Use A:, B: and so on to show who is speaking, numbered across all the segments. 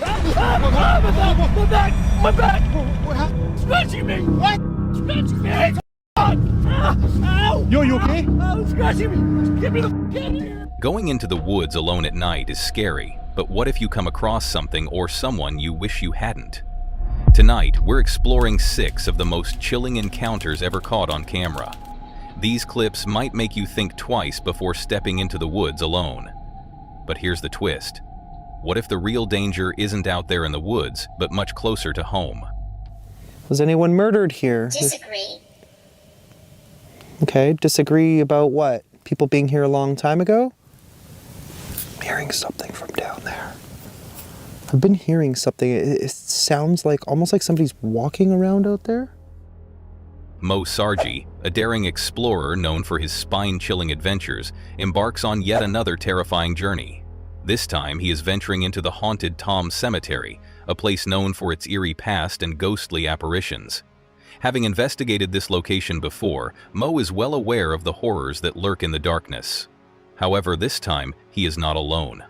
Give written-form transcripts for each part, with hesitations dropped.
A: My back! My back!
B: What happened?
A: Scratching me!
B: What?
A: Scratching me! Ow!
B: Yo, you okay?
A: Oh, scratching me! Get me the f*** out of here!
C: Going into the woods alone at night is scary, but what if you come across something or someone you wish you hadn't? Tonight, we're exploring 6 of the most chilling encounters ever caught on camera. These clips might make you think twice before stepping into the woods alone. But here's the twist. What if the real danger isn't out there in the woods, but much closer to home?
D: Was anyone murdered here?
E: Disagree.
D: Okay, disagree about what? People being here a long time ago? I'm hearing something from down there. I've been hearing something. It sounds like almost like somebody's walking around out there.
C: Mo Sargi, a daring explorer known for his spine-chilling adventures, embarks on yet another terrifying journey. This time, he is venturing into the haunted Tom Cemetery, a place known for its eerie past and ghostly apparitions. Having investigated this location before, Mo is well aware of the horrors that lurk in the darkness. However, this time, he is not alone.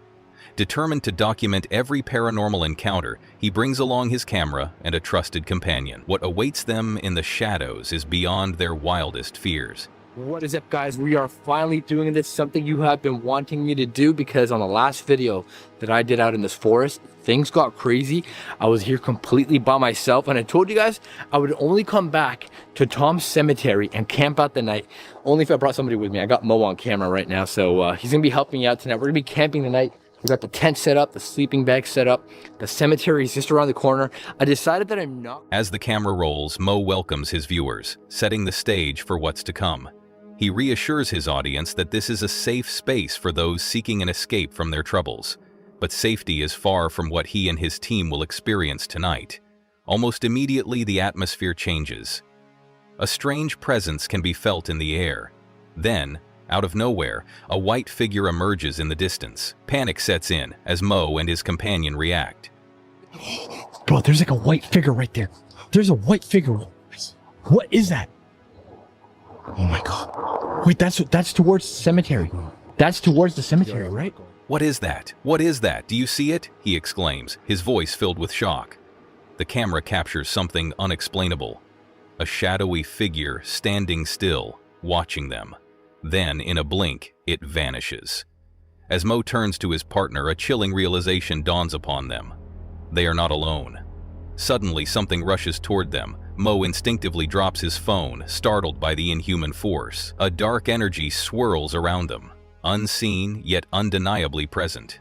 C: Determined to document every paranormal encounter, he brings along his camera and a trusted companion. What awaits them in the shadows is beyond their wildest fears.
F: What is up, guys? We are finally doing this, something you have been wanting me to do, because on the last video that I did out in this forest, things got crazy. I was here completely by myself, and I told you guys I would only come back to Tom's Cemetery and camp out the night only if I brought somebody with me. I got Mo on camera right now, so he's gonna be helping me out tonight. We're gonna be camping tonight. We got the tent set up, the sleeping bag set up. The cemetery is just around the corner. I decided that I'm not...
C: As the camera rolls, Mo welcomes his viewers, setting the stage for what's to come. He reassures his audience that this is a safe space for those seeking an escape from their troubles. But safety is far from what he and his team will experience tonight. Almost immediately, the atmosphere changes. A strange presence can be felt in the air. Then, out of nowhere, a white figure emerges in the distance. Panic sets in as Mo and his companion react.
F: Bro, there's like a white figure right there. There's a white figure. What is that? Oh my God. Wait, that's towards the cemetery. That's towards the cemetery, right?
C: What is that? What is that? Do you see it? He exclaims, his voice filled with shock. The camera captures something unexplainable. A shadowy figure standing still, watching them. Then, in a blink, it vanishes. As Mo turns to his partner, a chilling realization dawns upon them. They are not alone. Suddenly, something rushes toward them. Mo instinctively drops his phone, startled by the inhuman force. A dark energy swirls around them, unseen yet undeniably present.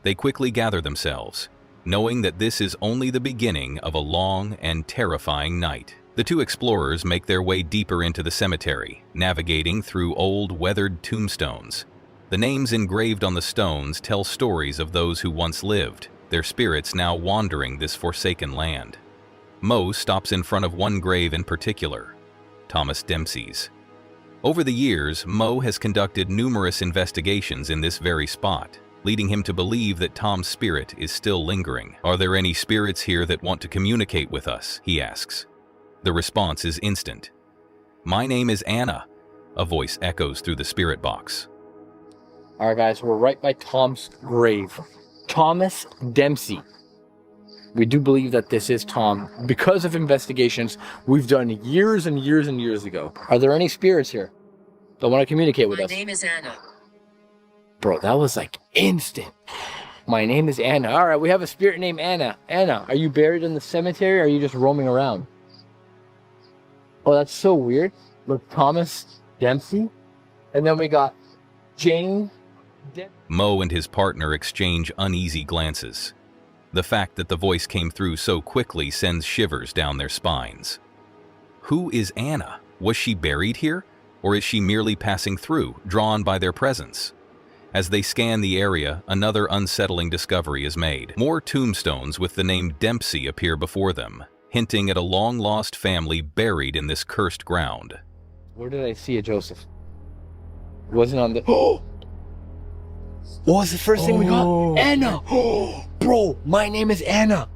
C: They quickly gather themselves, knowing that this is only the beginning of a long and terrifying night. The two explorers make their way deeper into the cemetery, navigating through old, weathered tombstones. The names engraved on the stones tell stories of those who once lived, their spirits now wandering this forsaken land. Mo stops in front of one grave in particular, Thomas Dempsey's. Over the years, Mo has conducted numerous investigations in this very spot, leading him to believe that Tom's spirit is still lingering. "Are there any spirits here that want to communicate with us?" he asks. The response is instant. "My name is Anna," a voice echoes through the spirit box.
F: All right, guys, we're right by Tom's grave. Thomas Dempsey. We do believe that this is Tom because of investigations we've done years and years and years ago. Are there any spirits here that want to communicate with us?
E: My name is Anna.
F: Bro, that was like instant. My name is Anna. All right, we have a spirit named Anna. Anna, are you buried in the cemetery or are you just roaming around? Oh, that's so weird. Look, Thomas Dempsey. And then we got Jane Dempsey.
C: Mo and his partner exchange uneasy glances. The fact that the voice came through so quickly sends shivers down their spines. Who is Anna? Was she buried here? Or is she merely passing through, drawn by their presence? As they scan the area, another unsettling discovery is made. More tombstones with the name Dempsey appear before them, hinting at a long-lost family buried in this cursed ground.
F: Where did I see it, Joseph? It wasn't on the... Oh! What was the first thing we got? Anna! Oh, bro, my name is Anna.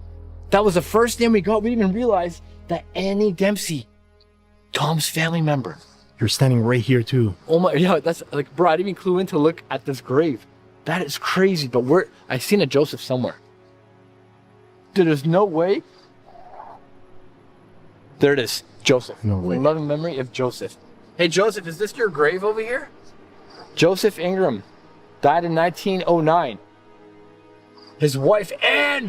F: That was the first thing we got. We didn't even realize that Annie Dempsey, Tom's family member.
B: You're standing right here too.
F: Oh my, yeah, that's like, bro, I didn't even clue in to look at this grave. That is crazy, but I seen a Joseph somewhere. There's no way. There it is. Joseph.
B: No way.
F: Loving memory of Joseph. Hey, Joseph, is this your grave over here? Joseph Ingram died in 1909. His wife, Anne.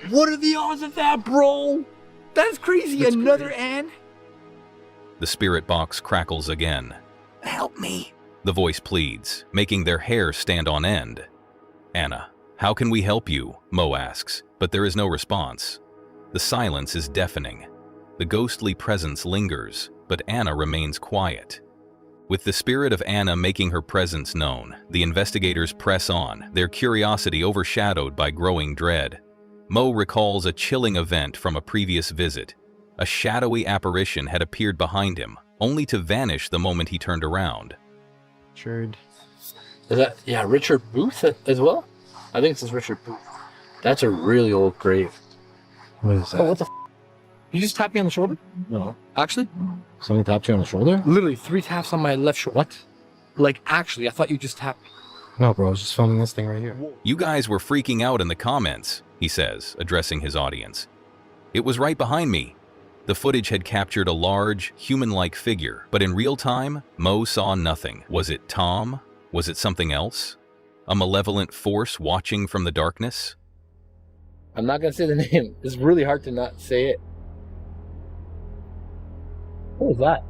F: What are the odds of that, bro? That's crazy. Another Anne?
C: The spirit box crackles again. Help me, the voice pleads, making their hair stand on end. Anna, how can we help you? Mo asks, but there is no response. The silence is deafening. The ghostly presence lingers, but Anna remains quiet. With the spirit of Anna making her presence known, the investigators press on, their curiosity overshadowed by growing dread. Mo recalls a chilling event from a previous visit. A shadowy apparition had appeared behind him, only to vanish the moment he turned around.
F: Richard. Is that, yeah, Richard Booth as well? I think this is Richard Booth. That's a really old grave.
B: What is that?
F: Oh, what the f? You just tapped me on the shoulder?
B: No.
F: Actually?
B: Somebody tapped you on the shoulder?
F: Literally 3 taps on my left shoulder. What? Like, actually, I thought you just tapped me.
B: No, bro. I was just filming this thing right here.
C: You guys were freaking out in the comments, he says, addressing his audience. It was right behind me. The footage had captured a large, human-like figure, but in real time, Mo saw nothing. Was it Tom? Was it something else? A malevolent force watching from the darkness?
F: I'm not gonna say the name. It's really hard to not say it. What was that?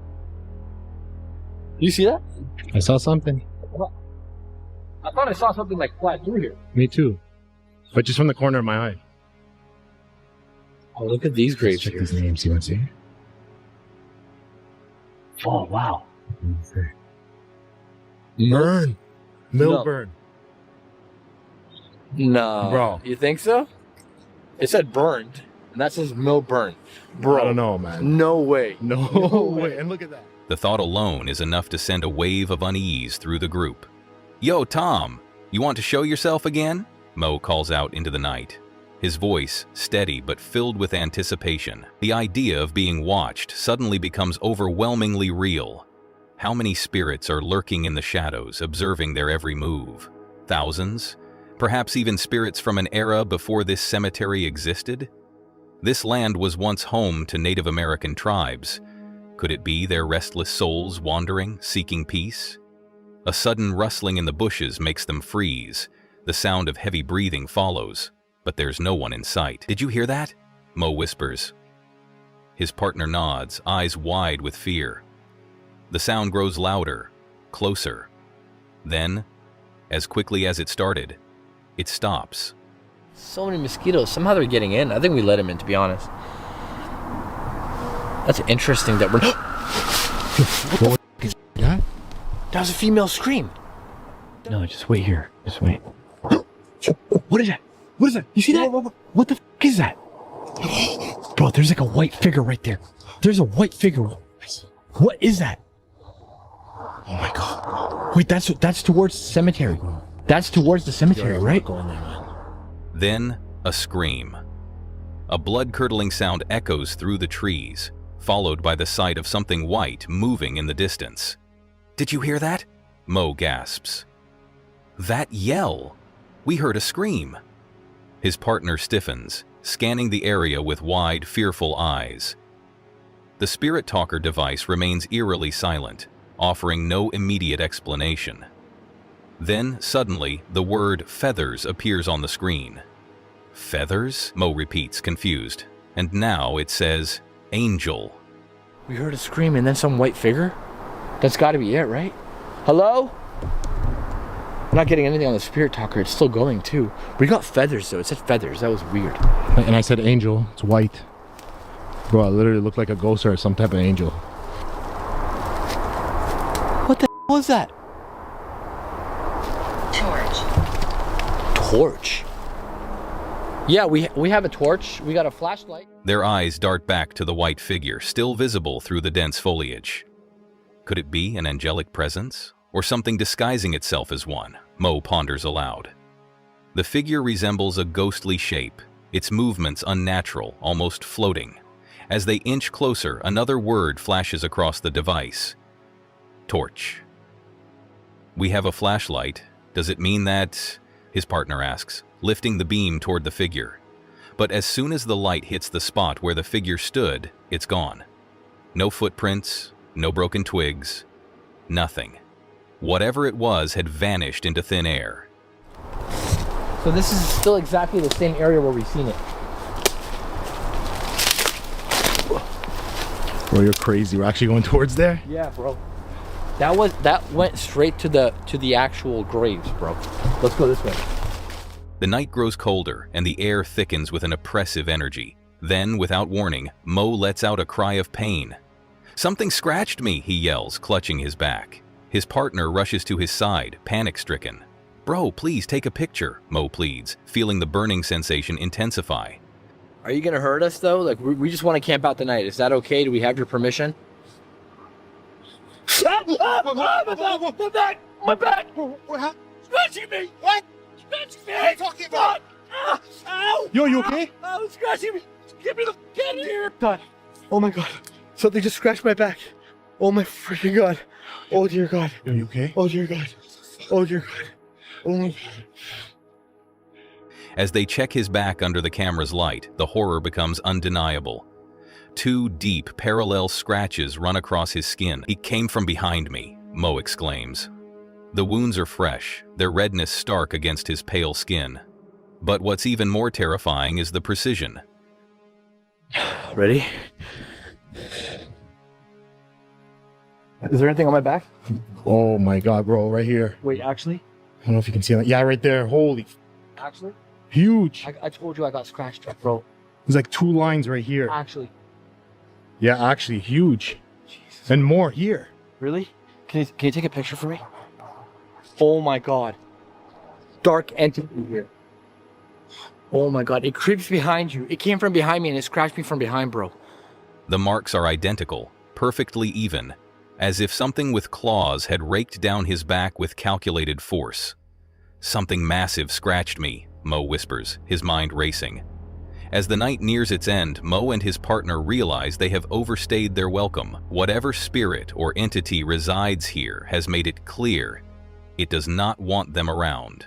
F: You see that?
B: I saw something.
F: I thought I saw something like fly through here.
B: Me too. But just from the corner of my eye.
F: Oh, look at these graves
B: Check
F: here.
B: these names. You want to see?
F: Oh, wow.
B: Burn. Milburn.
F: No.
B: Bro.
F: You think so? It said burned, and that says Milburn. Bro.
B: I don't know, man.
F: No way.
B: No way. And look at that.
C: The thought alone is enough to send a wave of unease through the group. Yo, Tom, you want to show yourself again? Mo calls out into the night. His voice, steady but filled with anticipation. The idea of being watched suddenly becomes overwhelmingly real. How many spirits are lurking in the shadows, observing their every move? Thousands? Perhaps even spirits from an era before this cemetery existed? This land was once home to Native American tribes. Could it be their restless souls wandering, seeking peace? A sudden rustling in the bushes makes them freeze. The sound of heavy breathing follows, but there's no one in sight. Did you hear that? Mo whispers. His partner nods, eyes wide with fear. The sound grows louder, closer. Then, as quickly as it started, it stops.
F: So many mosquitoes. Somehow they're getting in. I think we let them in, to be honest. That's interesting that we're...
B: What is that?
F: That was a female scream.
B: No, just wait here. Just wait.
F: What is that? What is that? You see that? What the f is that?
B: Bro, there's like a white figure right there. There's a white figure. What is that? Oh my god.
F: Wait, that's towards the cemetery. That's towards the cemetery, right?
B: Go in there, man.
C: Then, a scream. A blood-curdling sound echoes through the trees, followed by the sight of something white moving in the distance. Did you hear that? Mo gasps. That yell! We heard a scream. His partner stiffens, scanning the area with wide, fearful eyes. The spirit talker device remains eerily silent, offering no immediate explanation. Then, suddenly, the word feathers appears on the screen. Feathers? Mo repeats, confused. And now it says, angel.
F: We heard a scream and then some white figure? That's gotta be it, right? Hello? I'm not getting anything on the spirit talker. It's still going too. We got feathers though. It said feathers. That was weird.
B: And I said angel. It's white. Bro, I literally looked like a ghost or some type of angel.
F: What the was that? Torch. Yeah, we have a torch. We got a flashlight.
C: Their eyes dart back to the white figure, still visible through the dense foliage. Could it be an angelic presence? Or something disguising itself as one? Mo ponders aloud. The figure resembles a ghostly shape, its movements unnatural, almost floating. As they inch closer, another word flashes across the device. Torch. We have a flashlight. Does it mean that... His partner asks, lifting the beam toward the figure. But as soon as the light hits the spot where the figure stood, it's gone. No footprints, no broken twigs, nothing. Whatever it was had vanished into thin air.
F: So this is still exactly the same area where we've seen it.
B: Bro, you're crazy. We're actually going towards there?
F: Yeah, bro. That went straight to the actual graves, bro. Let's go this way.
C: The night grows colder and the air thickens with an oppressive energy. Then, without warning, Mo lets out a cry of pain. "Something scratched me," he yells, clutching his back. His partner rushes to his side, panic-stricken. "Bro, please take a picture," Mo pleads, feeling the burning sensation intensify.
F: Are you gonna hurt us though? Like we just want to camp out the night. Is that okay? Do we have your permission?
A: My back! My back!
D: What happened?
A: Scratching me!
D: What?
A: Scratching me!
D: What are you talking about?
A: Ow!
B: Yo, you okay?
A: Oh, scratching me! Get me the get in here!
D: God. Oh my God. Something just scratched my back. Oh my freaking God. Oh dear God.
B: Yo, you okay?
D: Oh dear God. Oh dear God. Oh my God.
C: As they check his back under the camera's light, the horror becomes undeniable. 2 deep, parallel scratches run across his skin. "He came from behind me," Mo exclaims. The wounds are fresh, their redness stark against his pale skin. But what's even more terrifying is the precision.
F: Ready? Is there anything on my back?
B: Oh my God, bro, right here.
F: Wait, actually?
B: I don't know if you can see that. Yeah, right there. Holy,
F: Actually?
B: huge.
F: I told you I got scratched up, bro.
B: There's like 2 lines right here.
F: Actually.
B: Yeah, actually, huge. And more here.
F: Really? Can you take a picture for me? Oh my God. Dark entity here. Oh my God, it creeps behind you. It came from behind me and it scratched me from behind, bro.
C: The marks are identical, perfectly even, as if something with claws had raked down his back with calculated force. "Something massive scratched me," Mo whispers, his mind racing. As the night nears its end, Mo and his partner realize they have overstayed their welcome. Whatever spirit or entity resides here has made it clear it does not want them around.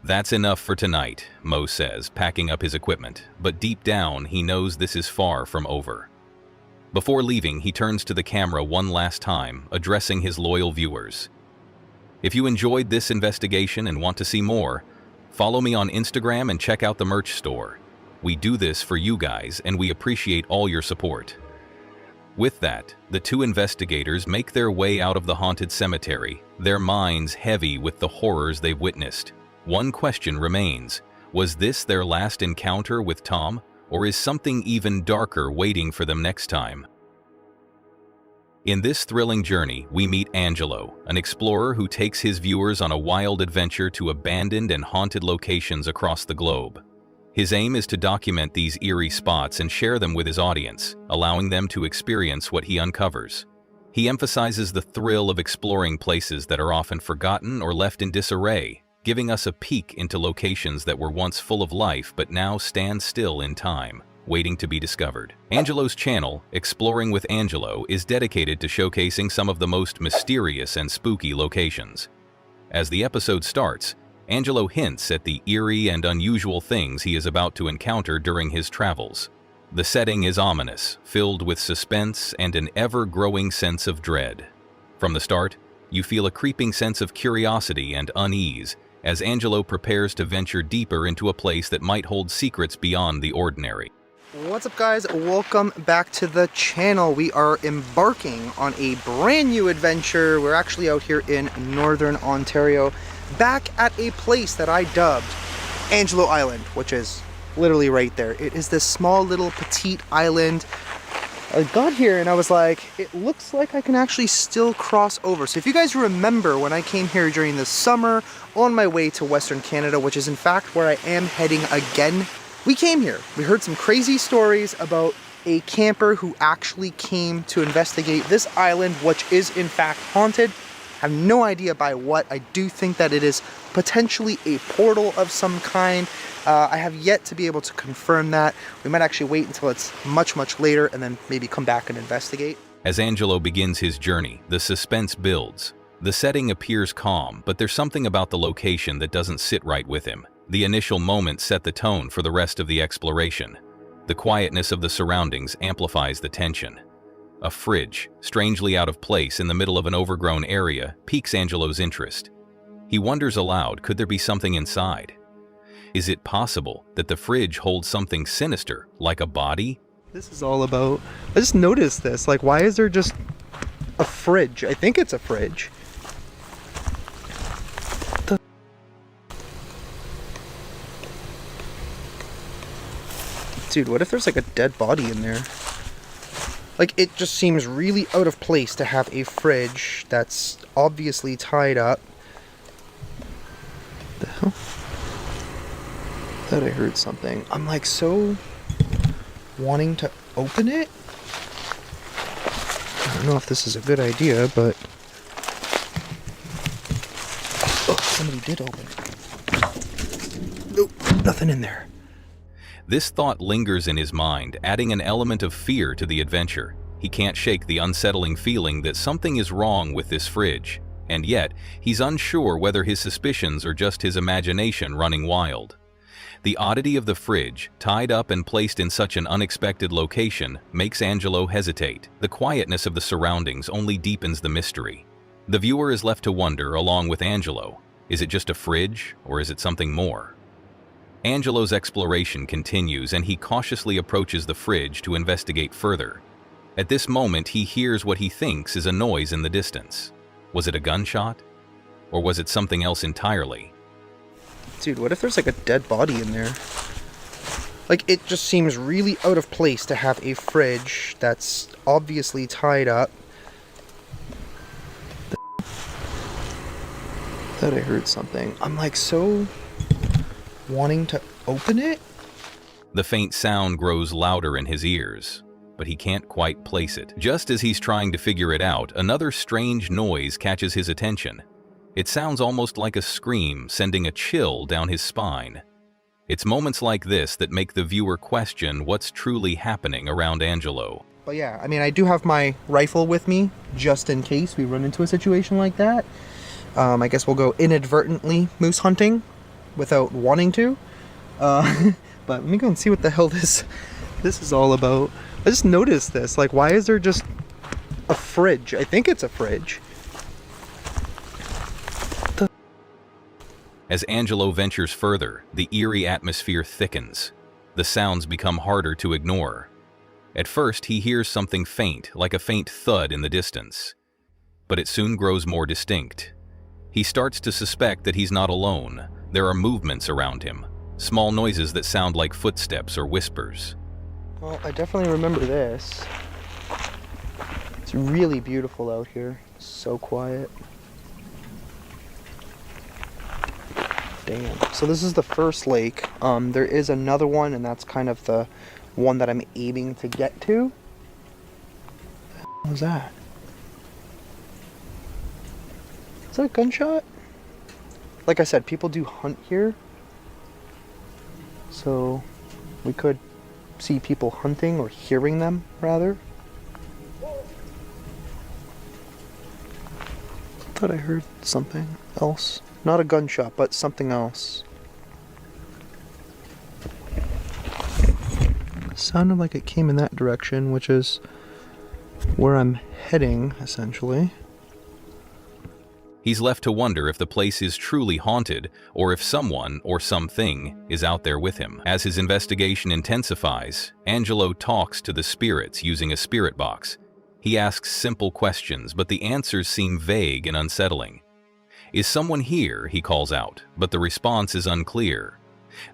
C: "That's enough for tonight," Mo says, packing up his equipment, but deep down he knows this is far from over. Before leaving, he turns to the camera one last time, addressing his loyal viewers. If you enjoyed this investigation and want to see more, follow me on Instagram and check out the merch store. We do this for you guys, and we appreciate all your support. With that, the 2 investigators make their way out of the haunted cemetery, their minds heavy with the horrors they've witnessed. One question remains: was this their last encounter with Tom, or is something even darker waiting for them next time? In this thrilling journey, we meet Angelo, an explorer who takes his viewers on a wild adventure to abandoned and haunted locations across the globe. His aim is to document these eerie spots and share them with his audience, allowing them to experience what he uncovers. He emphasizes the thrill of exploring places that are often forgotten or left in disarray, giving us a peek into locations that were once full of life but now stand still in time, waiting to be discovered. Angelo's channel, Exploring with Angelo, is dedicated to showcasing some of the most mysterious and spooky locations. As the episode starts, Angelo hints at the eerie and unusual things he is about to encounter during his travels. The setting is ominous, filled with suspense and an ever-growing sense of dread. From the start, you feel a creeping sense of curiosity and unease as Angelo prepares to venture deeper into a place that might hold secrets beyond the ordinary.
D: What's up, guys? Welcome back to the channel. We are embarking on a brand new adventure. We're actually out here in Northern Ontario, back at a place that I dubbed Angelo Island, which is literally right there. It is this small little petite island. I got here and I was like, it looks like I can actually still cross over. So if you guys remember when I came here during the summer on my way to Western Canada, which is in fact where I am heading again, we came here. We heard some crazy stories about a camper who actually came to investigate this island, which is in fact haunted. I have no idea by what. I do think that it is potentially a portal of some kind. I have yet to be able to confirm that. We might actually wait until it's much later and then maybe come back and investigate.
C: As Angelo begins his journey, the suspense builds. The setting appears calm, but there's something about the location that doesn't sit right with him. The initial moment set the tone for the rest of the exploration. The quietness of the surroundings amplifies the tension. A fridge, strangely out of place in the middle of an overgrown area, piques Angelo's interest. He wonders aloud, could there be something inside? Is it possible that the fridge holds something sinister, like a body?
D: This is all about... I just noticed this. Like, why is there just a fridge? I think it's a fridge. Dude, what if there's like a dead body in there? Like, it just seems really out of place to have a fridge that's obviously tied up. The hell? Thought I heard something. I'm like so wanting to open it. I don't know if this is a good idea, but... Oh, somebody did open it. Nope, nothing in there.
C: This thought lingers in his mind, adding an element of fear to the adventure. He can't shake the unsettling feeling that something is wrong with this fridge, and yet he's unsure whether his suspicions are just his imagination running wild. The oddity of the fridge, tied up and placed in such an unexpected location, makes Angelo hesitate. The quietness of the surroundings only deepens the mystery. The viewer is left to wonder along with Angelo. Is it just a fridge, or is it something more? Angelo's exploration continues, and he cautiously approaches the fridge to investigate further. At this moment, he hears what he thinks is a noise in the distance. Was it a gunshot? Or was it something else entirely?
D: Dude, what if there's like a dead body in there? Like, it just seems really out of place to have a fridge that's obviously tied up. Thought I heard something. I'm like so wanting to open it.
C: The faint sound grows louder in his ears, but he can't quite place it. Just as he's trying to figure it out, another strange noise catches his attention. It sounds almost like a scream, sending a chill down his spine. It's moments like this that make the viewer question what's truly happening around Angelo.
D: But yeah, I mean, I do have my rifle with me, just in case we run into a situation like that. I guess we'll go inadvertently moose hunting without wanting to. But let me go and see what the hell this is all about. I just noticed this. Like, why is there just a fridge? I think it's a fridge.
C: As Angelo ventures further, the eerie atmosphere thickens. The sounds become harder to ignore. At first, he hears something faint, like a faint thud in the distance. But it soon grows more distinct. He starts to suspect that he's not alone. There are movements around him, small noises that sound like footsteps or whispers.
D: Well, I definitely remember this. It's really beautiful out here. So quiet. Damn. So this is the first lake. There is another one, and that's kind of the one that I'm aiming to get to. What was that? Is that a gunshot? Like I said, people do hunt here. So we could see people hunting, or hearing them, rather. Thought I heard something else. Not a gunshot, but something else. Sounded like it came in that direction, which is where I'm heading, essentially.
C: He's left to wonder if the place is truly haunted, or if someone or something is out there with him. As his investigation intensifies, Angelo talks to the spirits using a spirit box. He asks simple questions, but the answers seem vague and unsettling. Is someone here? He calls out, but the response is unclear.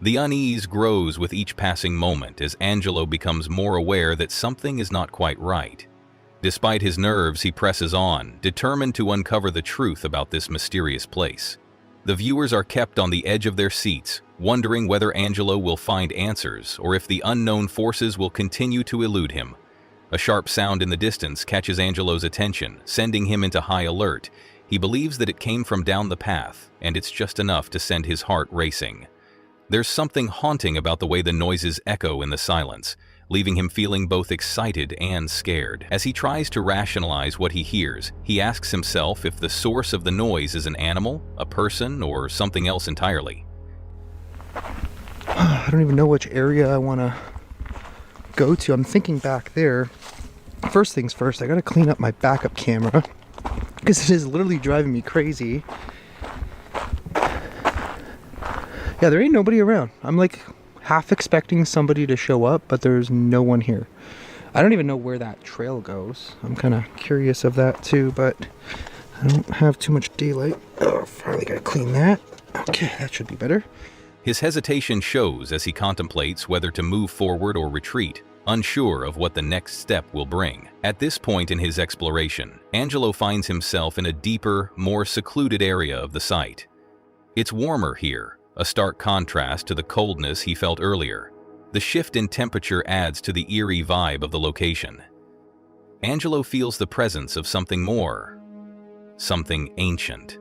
C: The unease grows with each passing moment as Angelo becomes more aware that something is not quite right. Despite his nerves, he presses on, determined to uncover the truth about this mysterious place. The viewers are kept on the edge of their seats, wondering whether Angelo will find answers or if the unknown forces will continue to elude him. A sharp sound in the distance catches Angelo's attention, sending him into high alert. He believes that it came from down the path, and it's just enough to send his heart racing. There's something haunting about the way the noises echo in the silence, leaving him feeling both excited and scared. As he tries to rationalize what he hears, he asks himself if the source of the noise is an animal, a person, or something else entirely.
D: I don't even know which area I want to go to. I'm thinking back there. First things first, I gotta clean up my backup camera because it is literally driving me crazy. Yeah, there ain't nobody around. I'm like half expecting somebody to show up, but there's no one here. I don't even know where that trail goes. I'm kind of curious of that too, but I don't have too much daylight. Oh, finally gotta clean that. Okay, that should be better.
C: His hesitation shows as he contemplates whether to move forward or retreat, unsure of what the next step will bring. At this point in his exploration, Angelo finds himself in a deeper, more secluded area of the site. It's warmer here, a stark contrast to the coldness he felt earlier. The shift in temperature adds to the eerie vibe of the location. Angelo feels the presence of something more, something ancient.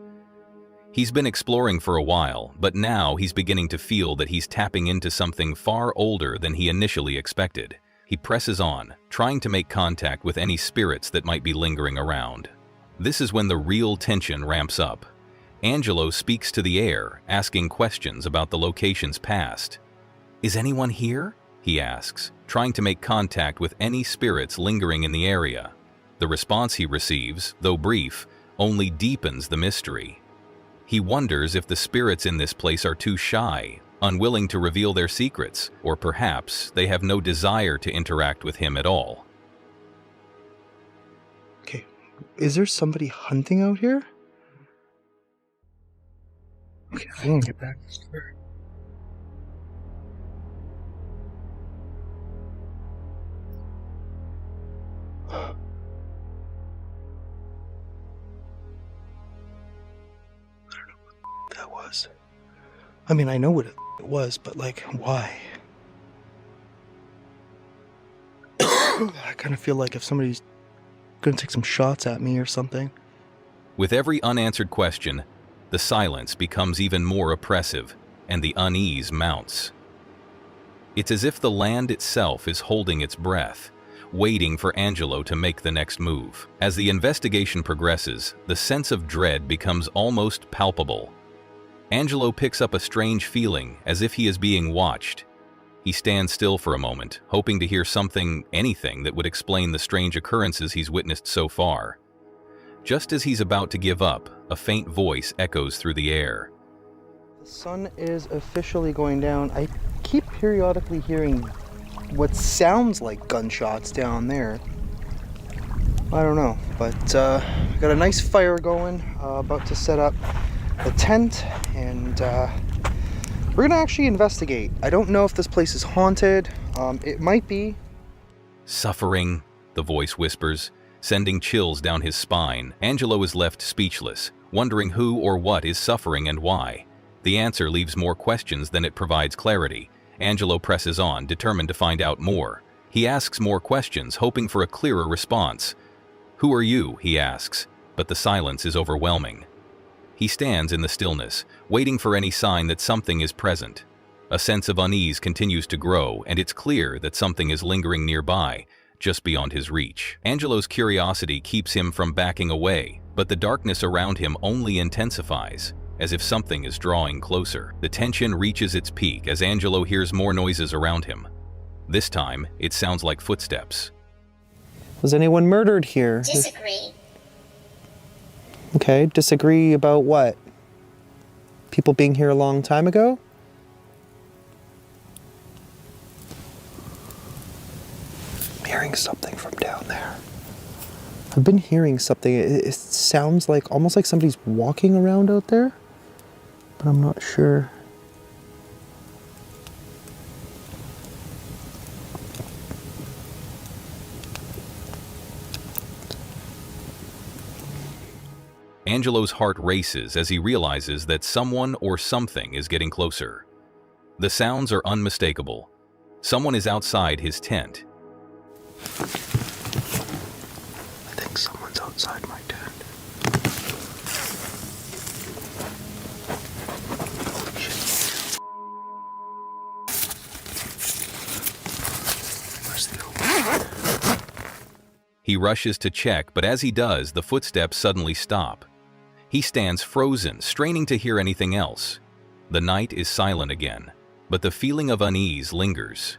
C: He's been exploring for a while, but now he's beginning to feel that he's tapping into something far older than he initially expected. He presses on, trying to make contact with any spirits that might be lingering around. This is when the real tension ramps up. Angelo speaks to the air, asking questions about the location's past. "Is anyone here?" he asks, trying to make contact with any spirits lingering in the area. The response he receives, though brief, only deepens the mystery. He wonders if the spirits in this place are too shy, unwilling to reveal their secrets, or perhaps they have no desire to interact with him at all.
D: Okay, is there somebody hunting out here? Okay, I want to get back. That was. I mean, I know what it was, but like, why? I kind of feel like if somebody's gonna take some shots at me or something.
C: With every unanswered question, the silence becomes even more oppressive, and the unease mounts. It's as if the land itself is holding its breath, waiting for Angelo to make the next move. As the investigation progresses, the sense of dread becomes almost palpable. Angelo picks up a strange feeling, as if he is being watched. He stands still for a moment, hoping to hear something, anything that would explain the strange occurrences he's witnessed so far. Just as he's about to give up, a faint voice echoes through the air.
D: The sun is officially going down. I keep periodically hearing what sounds like gunshots down there. I don't know, but got a nice fire going, about to set up the tent, and we're gonna actually investigate. I don't know if this place is haunted. It might be.
C: "Suffering," the voice whispers, sending chills down his spine. Angelo is left speechless, wondering who or what is suffering and why. The answer leaves more questions than it provides clarity. Angelo presses on, determined to find out more. He asks more questions, hoping for a clearer response. "Who are you?" he asks, but the silence is overwhelming. He stands in the stillness, waiting for any sign that something is present. A sense of unease continues to grow, and it's clear that something is lingering nearby, just beyond his reach. Angelo's curiosity keeps him from backing away, but the darkness around him only intensifies, as if something is drawing closer. The tension reaches its peak as Angelo hears more noises around him. This time, it sounds like footsteps.
D: Was anyone murdered here?
E: Disagree.
D: Okay, disagree about what? People being here a long time ago? I'm hearing something from down there. I've been hearing something. It sounds like almost like somebody's walking around out there, but I'm not sure.
C: Angelo's heart races as he realizes that someone or something is getting closer. The sounds are unmistakable. Someone is outside his tent.
D: I think someone's outside my tent. Holy shit. Where's the open?
C: He rushes to check, but as he does, the footsteps suddenly stop. He stands frozen, straining to hear anything else. The night is silent again. but the feeling of unease lingers.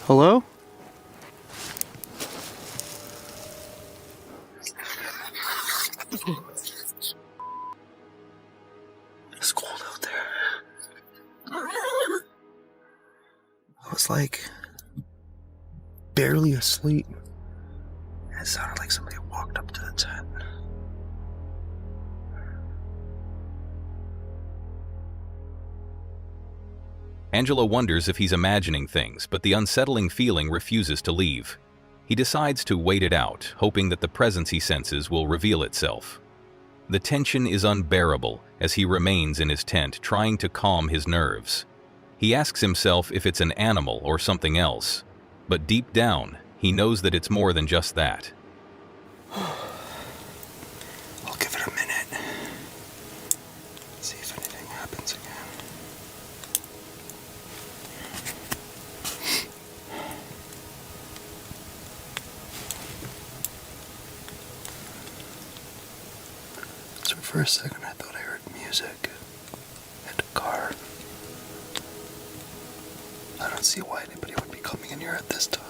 D: Hello? It's cold out there. I was like barely asleep. It sounded like somebody walked up to the tent.
C: Angelo wonders if he's imagining things, but the unsettling feeling refuses to leave. He decides to wait it out, hoping that the presence he senses will reveal itself. The tension is unbearable as he remains in his tent, trying to calm his nerves. He asks himself if it's an animal or something else, but deep down, he knows that it's more than just that.
D: I'll give it a minute. See if anything happens again. So for a second I thought I heard music and a car. I don't see why anybody would be coming in here at this time.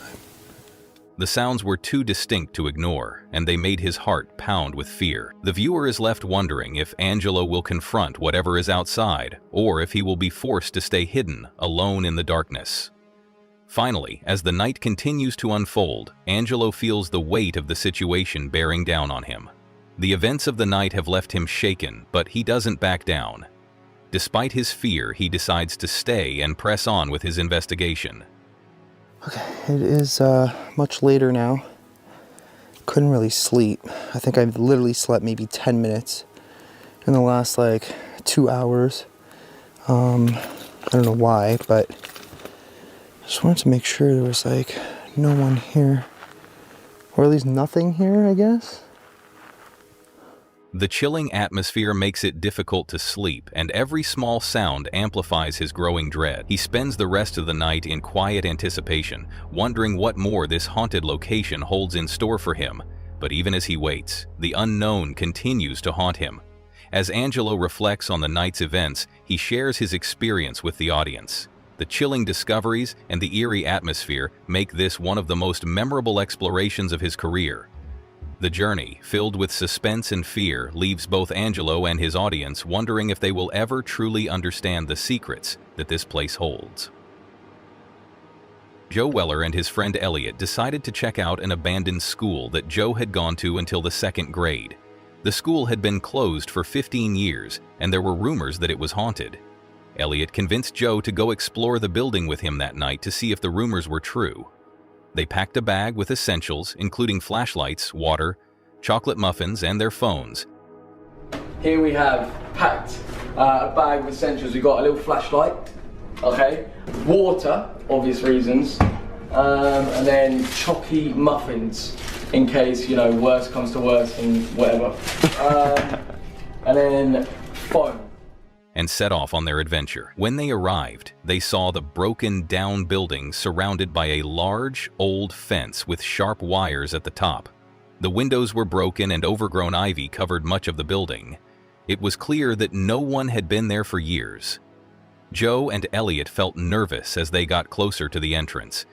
C: The sounds were too distinct to ignore, and they made his heart pound with fear. The viewer is left wondering if Angelo will confront whatever is outside, or if he will be forced to stay hidden, alone in the darkness. Finally, as the night continues to unfold, Angelo feels the weight of the situation bearing down on him. The events of the night have left him shaken, but he doesn't back down. Despite his fear, he decides to stay and press on with his investigation.
D: Okay, it is much later now. Couldn't really sleep. I think I've literally slept maybe 10 minutes in the last like 2 hours. I don't know why, but I just wanted to make sure there was like no one here. Or at least nothing here, I guess.
C: The chilling atmosphere makes it difficult to sleep, and every small sound amplifies his growing dread. He spends the rest of the night in quiet anticipation, wondering what more this haunted location holds in store for him. But even as he waits, the unknown continues to haunt him. As Angelo reflects on the night's events, he shares his experience with the audience. The chilling discoveries and the eerie atmosphere make this one of the most memorable explorations of his career. The journey, filled with suspense and fear, leaves both Angelo and his audience wondering if they will ever truly understand the secrets that this place holds. Joe Weller and his friend Elliot decided to check out an abandoned school that Joe had gone to until the 2nd grade. The school had been closed for 15 years, and there were rumors that it was haunted. Elliot convinced Joe to go explore the building with him that night to see if the rumors were true. They packed a bag with essentials, including flashlights, water, chocolate muffins, and their phones.
F: Here we have packed a bag with essentials. We got a little flashlight, okay, water, obvious reasons, and then chalky muffins in case, you know, worst comes to worst and whatever. And then phone.
C: And set off on their adventure. When they arrived, they saw the broken down building surrounded by a large, old fence with sharp wires at the top. The windows were broken and overgrown ivy covered much of the building. It was clear that no one had been there for years. Joe and Elliot felt nervous as they got closer to the entrance.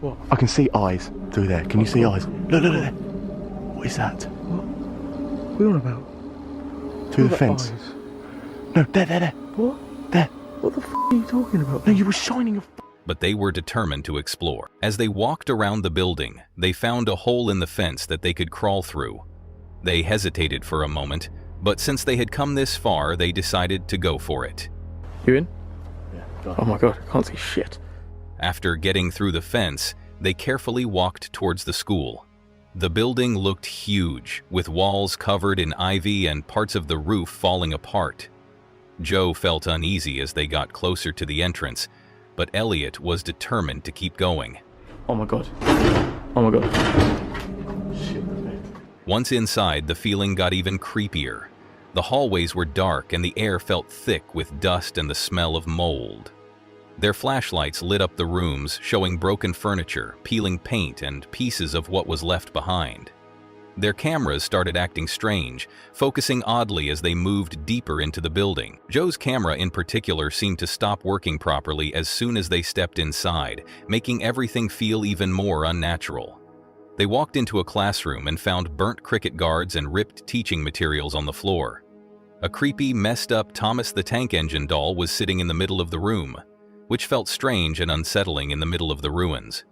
B: What? I can see eyes through there. Can you see eyes? Look, look, look. What is that? What are you on about? Through the fence. Eyes? No, there. What? There. What the f*** are you talking about? No, you were shining a
C: But they were determined to explore. As they walked around the building, they found a hole in the fence that they could crawl through. They hesitated for a moment, but since they had come this far, they decided to go for it.
B: You in? Yeah. Oh my god, I can't see shit.
C: After getting through the fence, they carefully walked towards the school. The building looked huge, with walls covered in ivy and parts of the roof falling apart. Joe felt uneasy as they got closer to the entrance, but Elliot was determined to keep going.
B: Oh my god. Oh my god. Shit.
C: Once inside, the feeling got even creepier. The hallways were dark and the air felt thick with dust and the smell of mold. Their flashlights lit up the rooms, showing broken furniture, peeling paint, and pieces of what was left behind. Their cameras started acting strange, focusing oddly as they moved deeper into the building. Joe's camera in particular seemed to stop working properly as soon as they stepped inside, making everything feel even more unnatural. They walked into a classroom and found burnt cricket guards and ripped teaching materials on the floor. A creepy, messed-up Thomas the Tank Engine doll was sitting in the middle of the room, which felt strange and unsettling in the middle of the ruins.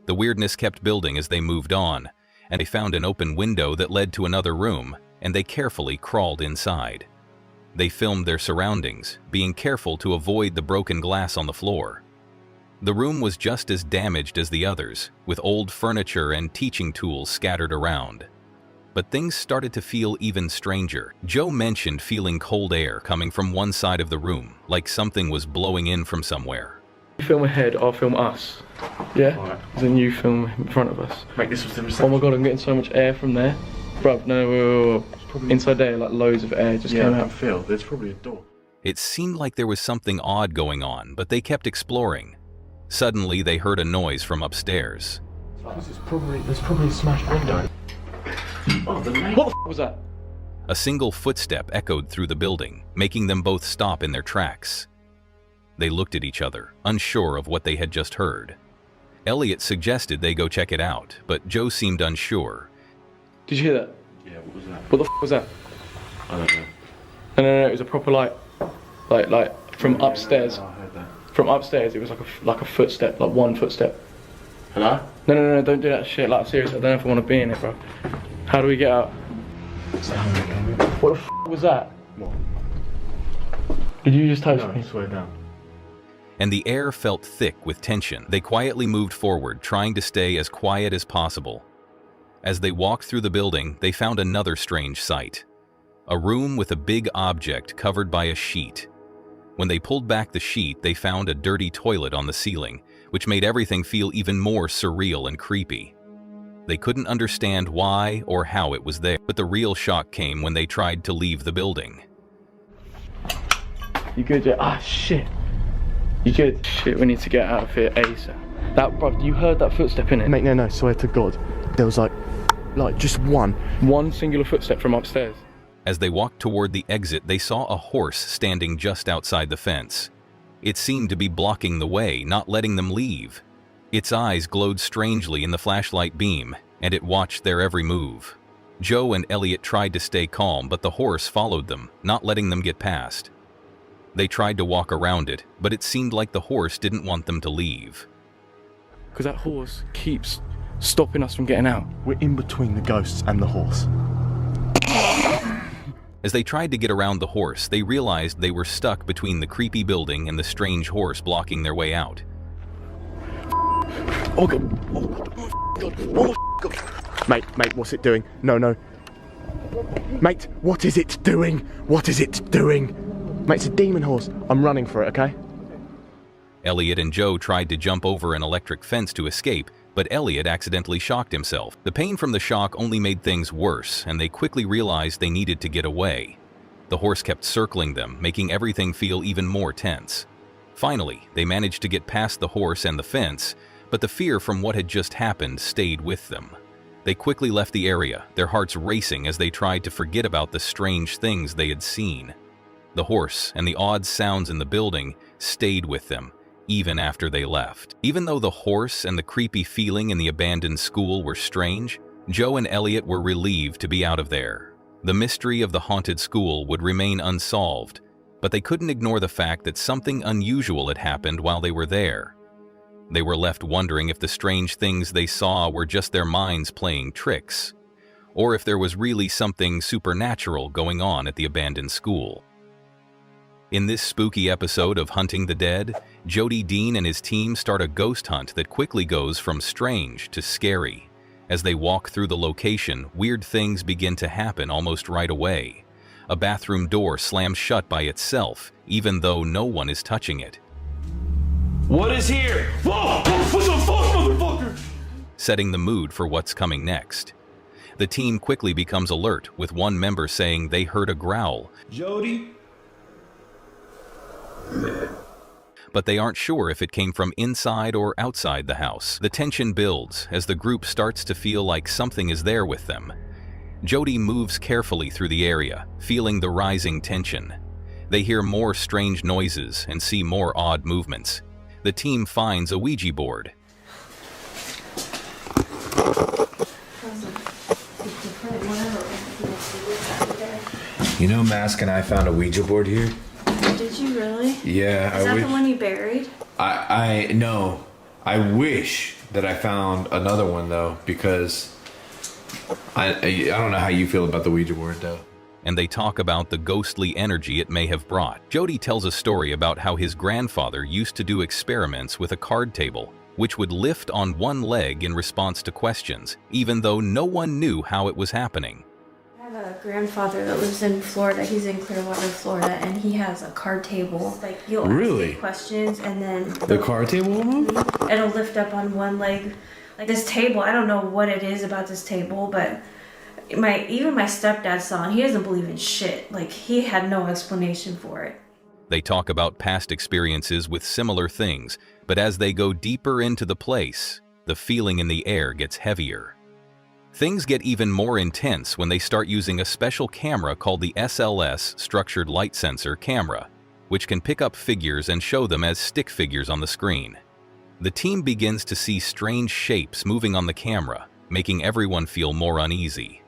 C: The weirdness kept building as they moved on, and they found an open window that led to another room, and they carefully crawled inside. They filmed their surroundings, being careful to avoid the broken glass on the floor. The room was just as damaged as the others, with old furniture and teaching tools scattered around. But things started to feel even stranger. Joe mentioned feeling cold air coming from one side of the room, like something was blowing in from somewhere.
E: You film ahead, I'll film us. Yeah?
G: Alright.
E: Then you film in front of us.
G: Mate, this was the reception.
E: Oh my god, I'm getting so much air from there. Bruv, no, inside there, like loads of air just came
G: I
E: out.
G: feel there's probably a door.
C: It seemed like there was something odd going on, but they kept exploring. Suddenly, they heard a noise from upstairs.
G: There's probably a smashed window. Oh, the name.
E: What the f was that?
C: A single footstep echoed through the building, making them both stop in their tracks. They looked at each other, unsure of what they had just heard. Elliot suggested they go check it out, but Joe seemed unsure.
E: Did you hear that?
G: Yeah, what was that?
E: What the f was that?
G: I don't know.
E: No, it was a proper like from upstairs.
G: I heard that.
E: From upstairs, it was like a footstep, like one footstep.
G: Hello?
E: No, don't do that shit. Like seriously, I don't know if I want to be in it, bro. How do we get out? What the f was that?
G: What?
E: Did you just touch
G: No,
E: me?
G: swear down.
C: And the air felt thick with tension. They quietly moved forward, trying to stay as quiet as possible. As they walked through the building, they found another strange sight. A room with a big object covered by a sheet. When they pulled back the sheet, they found a dirty toilet on the ceiling, which made everything feel even more surreal and creepy. They couldn't understand why or how it was there, but the real shock came when they tried to leave the building.
E: You good? Yeah. Ah, shit. You good? Shit, we need to get out of here ASAP. That, bro, you heard that footstep in it?
B: Mate, no, swear to God. There was like just one.
E: One singular footstep from upstairs.
C: As they walked toward the exit, they saw a horse standing just outside the fence. It seemed to be blocking the way, not letting them leave. Its eyes glowed strangely in the flashlight beam, and it watched their every move. Joe and Elliot tried to stay calm, but the horse followed them, not letting them get past. They tried to walk around it, but it seemed like the horse didn't want them to leave.
E: Because that horse keeps stopping us from getting out.
B: We're in between the ghosts and the horse.
C: As they tried to get around the horse, they realized they were stuck between the creepy building and the strange horse blocking their way out.
B: Oh God. Oh God. Oh God. Mate, what's it doing? No. Mate, what is it doing? What is it doing? Mate, it's a demon horse. I'm running for it, okay?
C: Elliot and Joe tried to jump over an electric fence to escape, but Elliot accidentally shocked himself. The pain from the shock only made things worse, and they quickly realized they needed to get away. The horse kept circling them, making everything feel even more tense. Finally, they managed to get past the horse and the fence, but the fear from what had just happened stayed with them. They quickly left the area, their hearts racing as they tried to forget about the strange things they had seen. The horse and the odd sounds in the building stayed with them, even after they left. Even though the horse and the creepy feeling in the abandoned school were strange, Joe and Elliot were relieved to be out of there. The mystery of the haunted school would remain unsolved, but they couldn't ignore the fact that something unusual had happened while they were there. They were left wondering if the strange things they saw were just their minds playing tricks, or if there was really something supernatural going on at the abandoned school. In this spooky episode of Hunting the Dead, Jody Dean and his team start a ghost hunt that quickly goes from strange to scary. As they walk through the location, weird things begin to happen almost right away. A bathroom door slams shut by itself, even though no one is touching it.
A: What is here? Whoa! What the fuck, motherfucker?
C: Setting the mood for what's coming next. The team quickly becomes alert, with one member saying they heard a growl.
A: Jody?
C: but they aren't sure if it came from inside or outside the house. The tension builds as the group starts to feel like something is there with them. Jody moves carefully through the area, feeling the rising tension. They hear more strange noises and see more odd movements. The team finds a Ouija board.
H: You know, Mask and I found a Ouija board here.
I: Did you really?
H: Yeah,
I: Is that the one you buried?
H: I know. I wish that I found another one though, because I don't know how you feel about the Ouija board though.
C: And they talk about the ghostly energy it may have brought. Jody tells a story about how his grandfather used to do experiments with a card table, which would lift on one leg in response to questions, even though no one knew how it was happening.
I: I have a grandfather that lives in Florida. He's in Clearwater, Florida, and he has a card table. Like, you'll ask questions, and then
H: the card table will move?
I: It'll lift up on one leg. Like, this table, I don't know what it is about this table, but even my stepdad saw it. He doesn't believe in shit. Like, he had no explanation for it.
C: They talk about past experiences with similar things, but as they go deeper into the place, the feeling in the air gets heavier. Things get even more intense when they start using a special camera called the SLS Structured Light Sensor camera, which can pick up figures and show them as stick figures on the screen. The team begins to see strange shapes moving on the camera, making everyone feel more uneasy.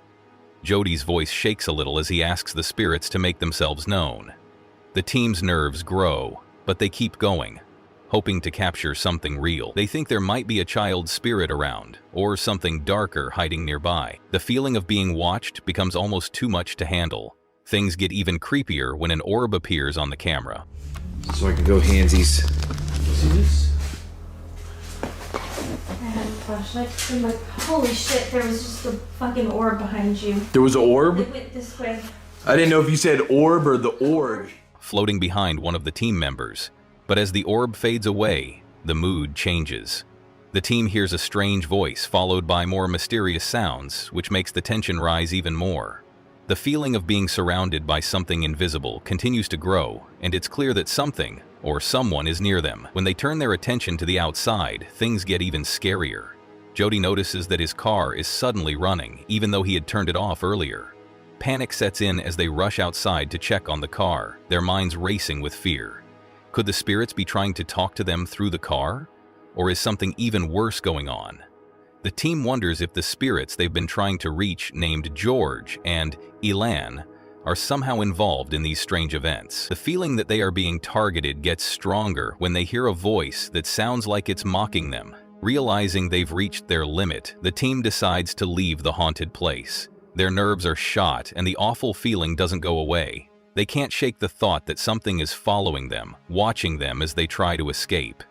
C: Jody's voice shakes a little as he asks the spirits to make themselves known. The team's nerves grow, but they keep going, hoping to capture something real. They think there might be a child's spirit around, or something darker hiding nearby. The feeling of being watched becomes almost too much to handle. Things get even creepier when an orb appears on the camera.
H: So I can go handsies. See this?
I: I had a flashlight. I'm like, holy shit, there was just a fucking orb behind you.
H: There was an orb?
I: It went this way.
H: I didn't know if you said orb or the org.
C: Floating behind one of the team members. But as the orb fades away, the mood changes. The team hears a strange voice followed by more mysterious sounds, which makes the tension rise even more. The feeling of being surrounded by something invisible continues to grow, and it's clear that something, or someone, is near them. When they turn their attention to the outside, things get even scarier. Jody notices that his car is suddenly running, even though he had turned it off earlier. Panic sets in as they rush outside to check on the car, their minds racing with fear. Could the spirits be trying to talk to them through the car? Or is something even worse going on? The team wonders if the spirits they've been trying to reach, named George and Elan, are somehow involved in these strange events. The feeling that they are being targeted gets stronger when they hear a voice that sounds like it's mocking them. Realizing they've reached their limit, the team decides to leave the haunted place. Their nerves are shot and the awful feeling doesn't go away. They can't shake the thought that something is following them, watching them as they try to escape.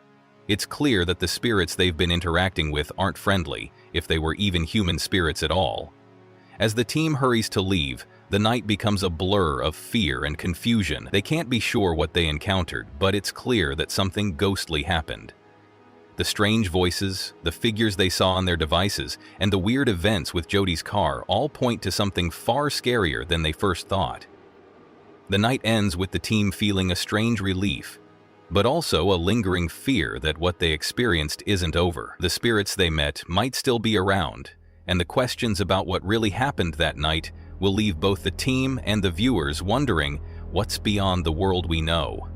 C: It's clear that the spirits they've been interacting with aren't friendly, if they were even human spirits at all. As the team hurries to leave, the night becomes a blur of fear and confusion. They can't be sure what they encountered, but it's clear that something ghostly happened. The strange voices, the figures they saw on their devices, and the weird events with Jody's car all point to something far scarier than they first thought. The night ends with the team feeling a strange relief, but also a lingering fear that what they experienced isn't over. The spirits they met might still be around, and the questions about what really happened that night will leave both the team and the viewers wondering what's beyond the world we know.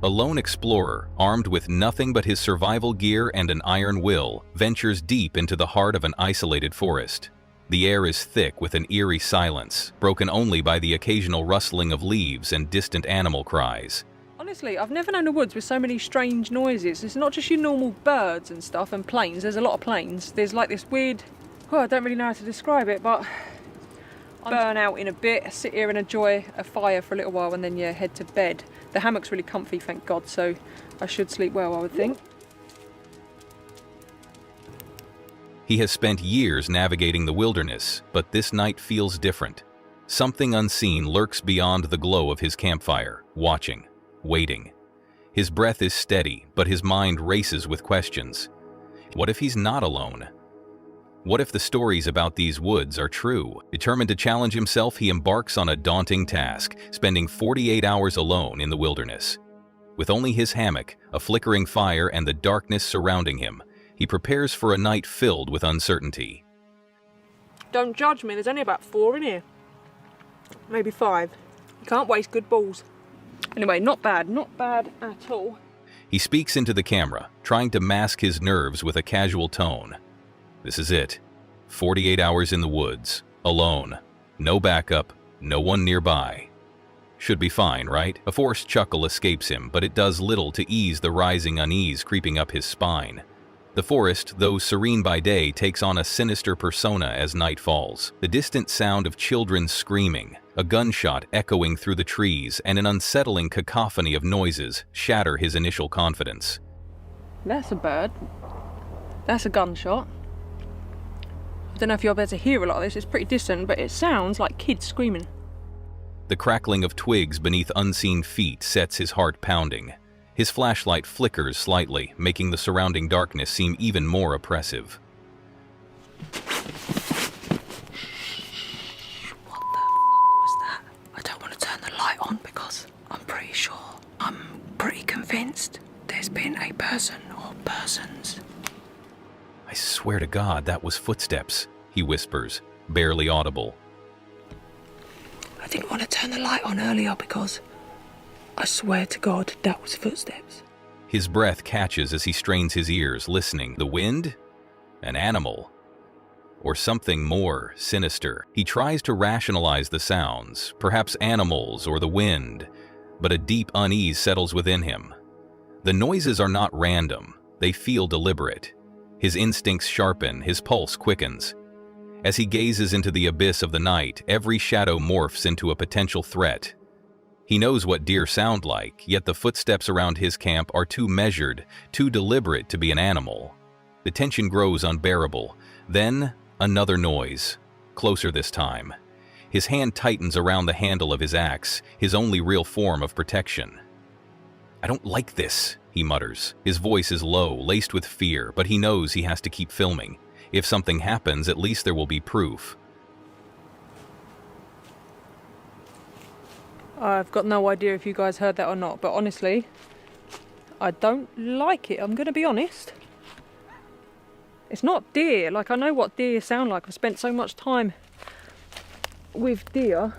C: A lone explorer, armed with nothing but his survival gear and an iron will, ventures deep into the heart of an isolated forest. The air is thick with an eerie silence, broken only by the occasional rustling of leaves and distant animal cries.
J: Honestly, I've never known a woods with so many strange noises. It's not just your normal birds and stuff and planes. There's a lot of planes. There's like this weird, I don't really know how to describe it, but I'll burn out in a bit, sit here and enjoy a fire for a little while and then, yeah, head to bed. The hammock's really comfy, thank God, so I should sleep well, I would think.
C: He has spent years navigating the wilderness, but this night feels different. Something unseen lurks beyond the glow of his campfire, watching, waiting. His breath is steady, but his mind races with questions. What if he's not alone? What if the stories about these woods are true? Determined to challenge himself, he embarks on a daunting task, spending 48 hours alone in the wilderness. With only his hammock, a flickering fire, and the darkness surrounding him, he prepares for a night filled with uncertainty.
J: Don't judge me, there's only about 4 in here. Maybe 5. You can't waste good balls. Anyway, not bad at all.
C: He speaks into the camera, trying to mask his nerves with a casual tone. This is it. 48 hours in the woods, alone. No backup, no one nearby. Should be fine, right? A forced chuckle escapes him, but it does little to ease the rising unease creeping up his spine. The forest, though serene by day, takes on a sinister persona as night falls. The distant sound of children screaming, a gunshot echoing through the trees, and an unsettling cacophony of noises shatter his initial confidence.
J: That's a bird. That's a gunshot. I don't know if you're able to hear a lot of this, it's pretty distant, but it sounds like kids screaming.
C: The crackling of twigs beneath unseen feet sets his heart pounding. His flashlight flickers slightly, making the surrounding darkness seem even more oppressive.
K: What the was that? I don't want to turn the light on because I'm pretty convinced there's been a person or persons.
C: I swear to God, that was footsteps, he whispers, barely audible.
K: I didn't want to turn the light on earlier because I swear to God that was footsteps.
C: His breath catches as he strains his ears, listening. The wind? An animal? Or something more sinister? He tries to rationalize the sounds, perhaps animals or the wind, but a deep unease settles within him. The noises are not random, they feel deliberate. His instincts sharpen, his pulse quickens. As he gazes into the abyss of the night, every shadow morphs into a potential threat. He knows what deer sound like, yet the footsteps around his camp are too measured, too deliberate to be an animal. The tension grows unbearable. Then, another noise, closer this time. His hand tightens around the handle of his axe, his only real form of protection. I don't like this, he mutters. His voice is low, laced with fear, but he knows he has to keep filming. If something happens, at least there will be proof.
J: I've got no idea if you guys heard that or not, but honestly, I don't like it, I'm going to be honest. It's not deer, like I know what deer sound like. I've spent so much time with deer.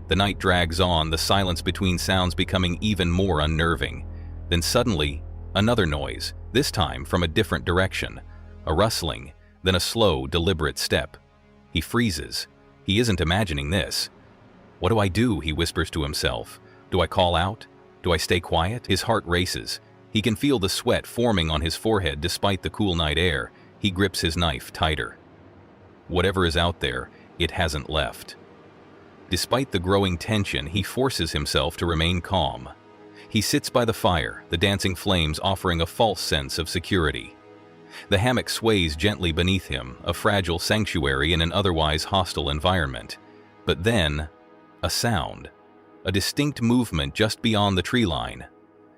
C: The night drags on, the silence between sounds becoming even more unnerving. Then suddenly, another noise, this time from a different direction. A rustling, then a slow, deliberate step. He freezes. He isn't imagining this. What do I do? He whispers to himself. Do I call out? Do I stay quiet? His heart races. He can feel the sweat forming on his forehead despite the cool night air. He grips his knife tighter. Whatever is out there, it hasn't left. Despite the growing tension, he forces himself to remain calm. He sits by the fire, the dancing flames offering a false sense of security. The hammock sways gently beneath him, a fragile sanctuary in an otherwise hostile environment. But then, a sound. A distinct movement just beyond the tree line.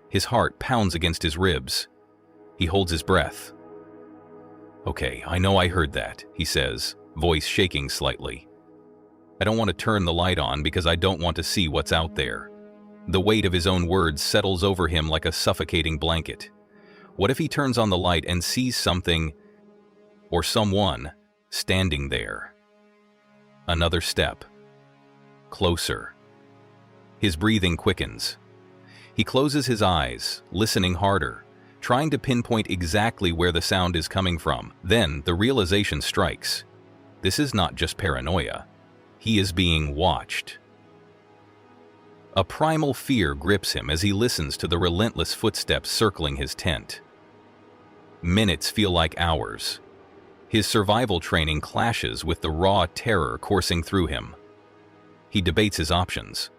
C: His heart pounds against his ribs. He holds his breath. Okay, I know I heard that, he says, voice shaking slightly. I don't want to turn the light on because I don't want to see what's out there. The weight of his own words settles over him like a suffocating blanket. What if he turns on the light and sees something, or someone, standing there? Another step. Closer. His breathing quickens. He closes his eyes, listening harder, trying to pinpoint exactly where the sound is coming from. Then the realization strikes. This is not just paranoia. He is being watched. A primal fear grips him as he listens to the relentless footsteps circling his tent. Minutes feel like hours. His survival training clashes with the raw terror coursing through him. He debates his options: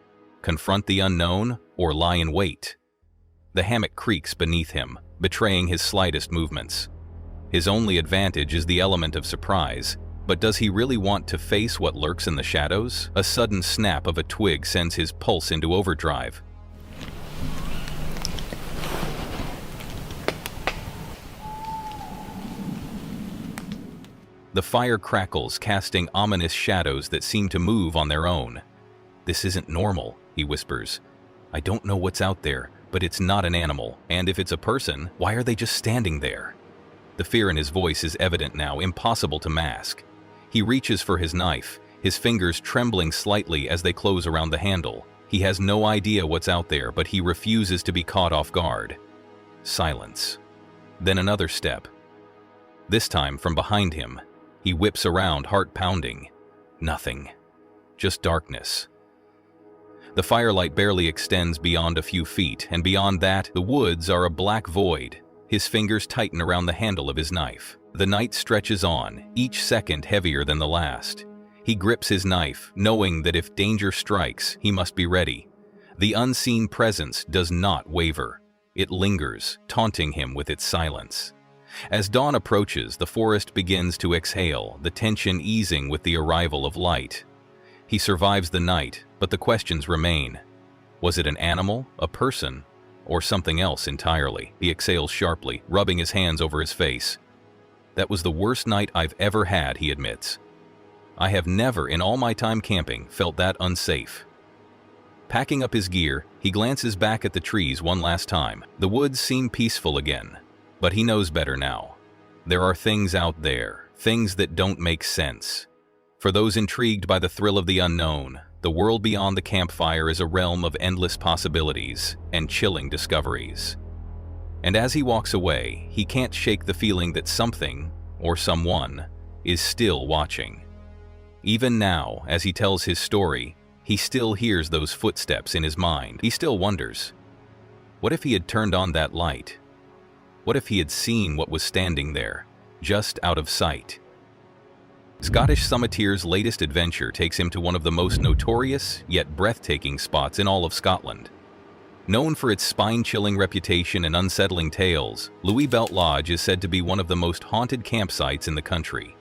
C: confront the unknown or lie in wait. The hammock creaks beneath him, betraying his slightest movements. His only advantage is the element of surprise. But does he really want to face what lurks in the shadows? A sudden snap of a twig sends his pulse into overdrive. The fire crackles, casting ominous shadows that seem to move on their own. This isn't normal, he whispers. I don't know what's out there, but it's not an animal, and if it's a person, why are they just standing there? The fear in his voice is evident now, impossible to mask. He reaches for his knife, his fingers trembling slightly as they close around the handle. He has no idea what's out there, but he refuses to be caught off guard. Silence. Then another step. This time from behind him. He whips around, heart pounding. Nothing. Just darkness. The firelight barely extends beyond a few feet, and beyond that, the woods are a black void. His fingers tighten around the handle of his knife. The night stretches on, each second heavier than the last. He grips his knife, knowing that if danger strikes, he must be ready. The unseen presence does not waver. It lingers, taunting him with its silence. As dawn approaches, the forest begins to exhale, the tension easing with the arrival of light. He survives the night, but the questions remain. Was it an animal, a person, or something else entirely? He exhales sharply, rubbing his hands over his face. That was the worst night I've ever had, he admits. I have never, in all my time camping, felt that unsafe. Packing up his gear, he glances back at the trees one last time. The woods seem peaceful again, but he knows better now. There are things out there, things that don't make sense. For those intrigued by the thrill of the unknown, the world beyond the campfire is a realm of endless possibilities and chilling discoveries. And as he walks away, he can't shake the feeling that something, or someone, is still watching. Even now, as he tells his story, he still hears those footsteps in his mind. He still wonders, what if he had turned on that light? What if he had seen what was standing there, just out of sight? Scottish Summitier's latest adventure takes him to one of the most notorious, yet breathtaking spots in all of Scotland. Known for its spine-chilling reputation and unsettling tales, Louis Belt Lodge is said to be one of the most haunted campsites in the country.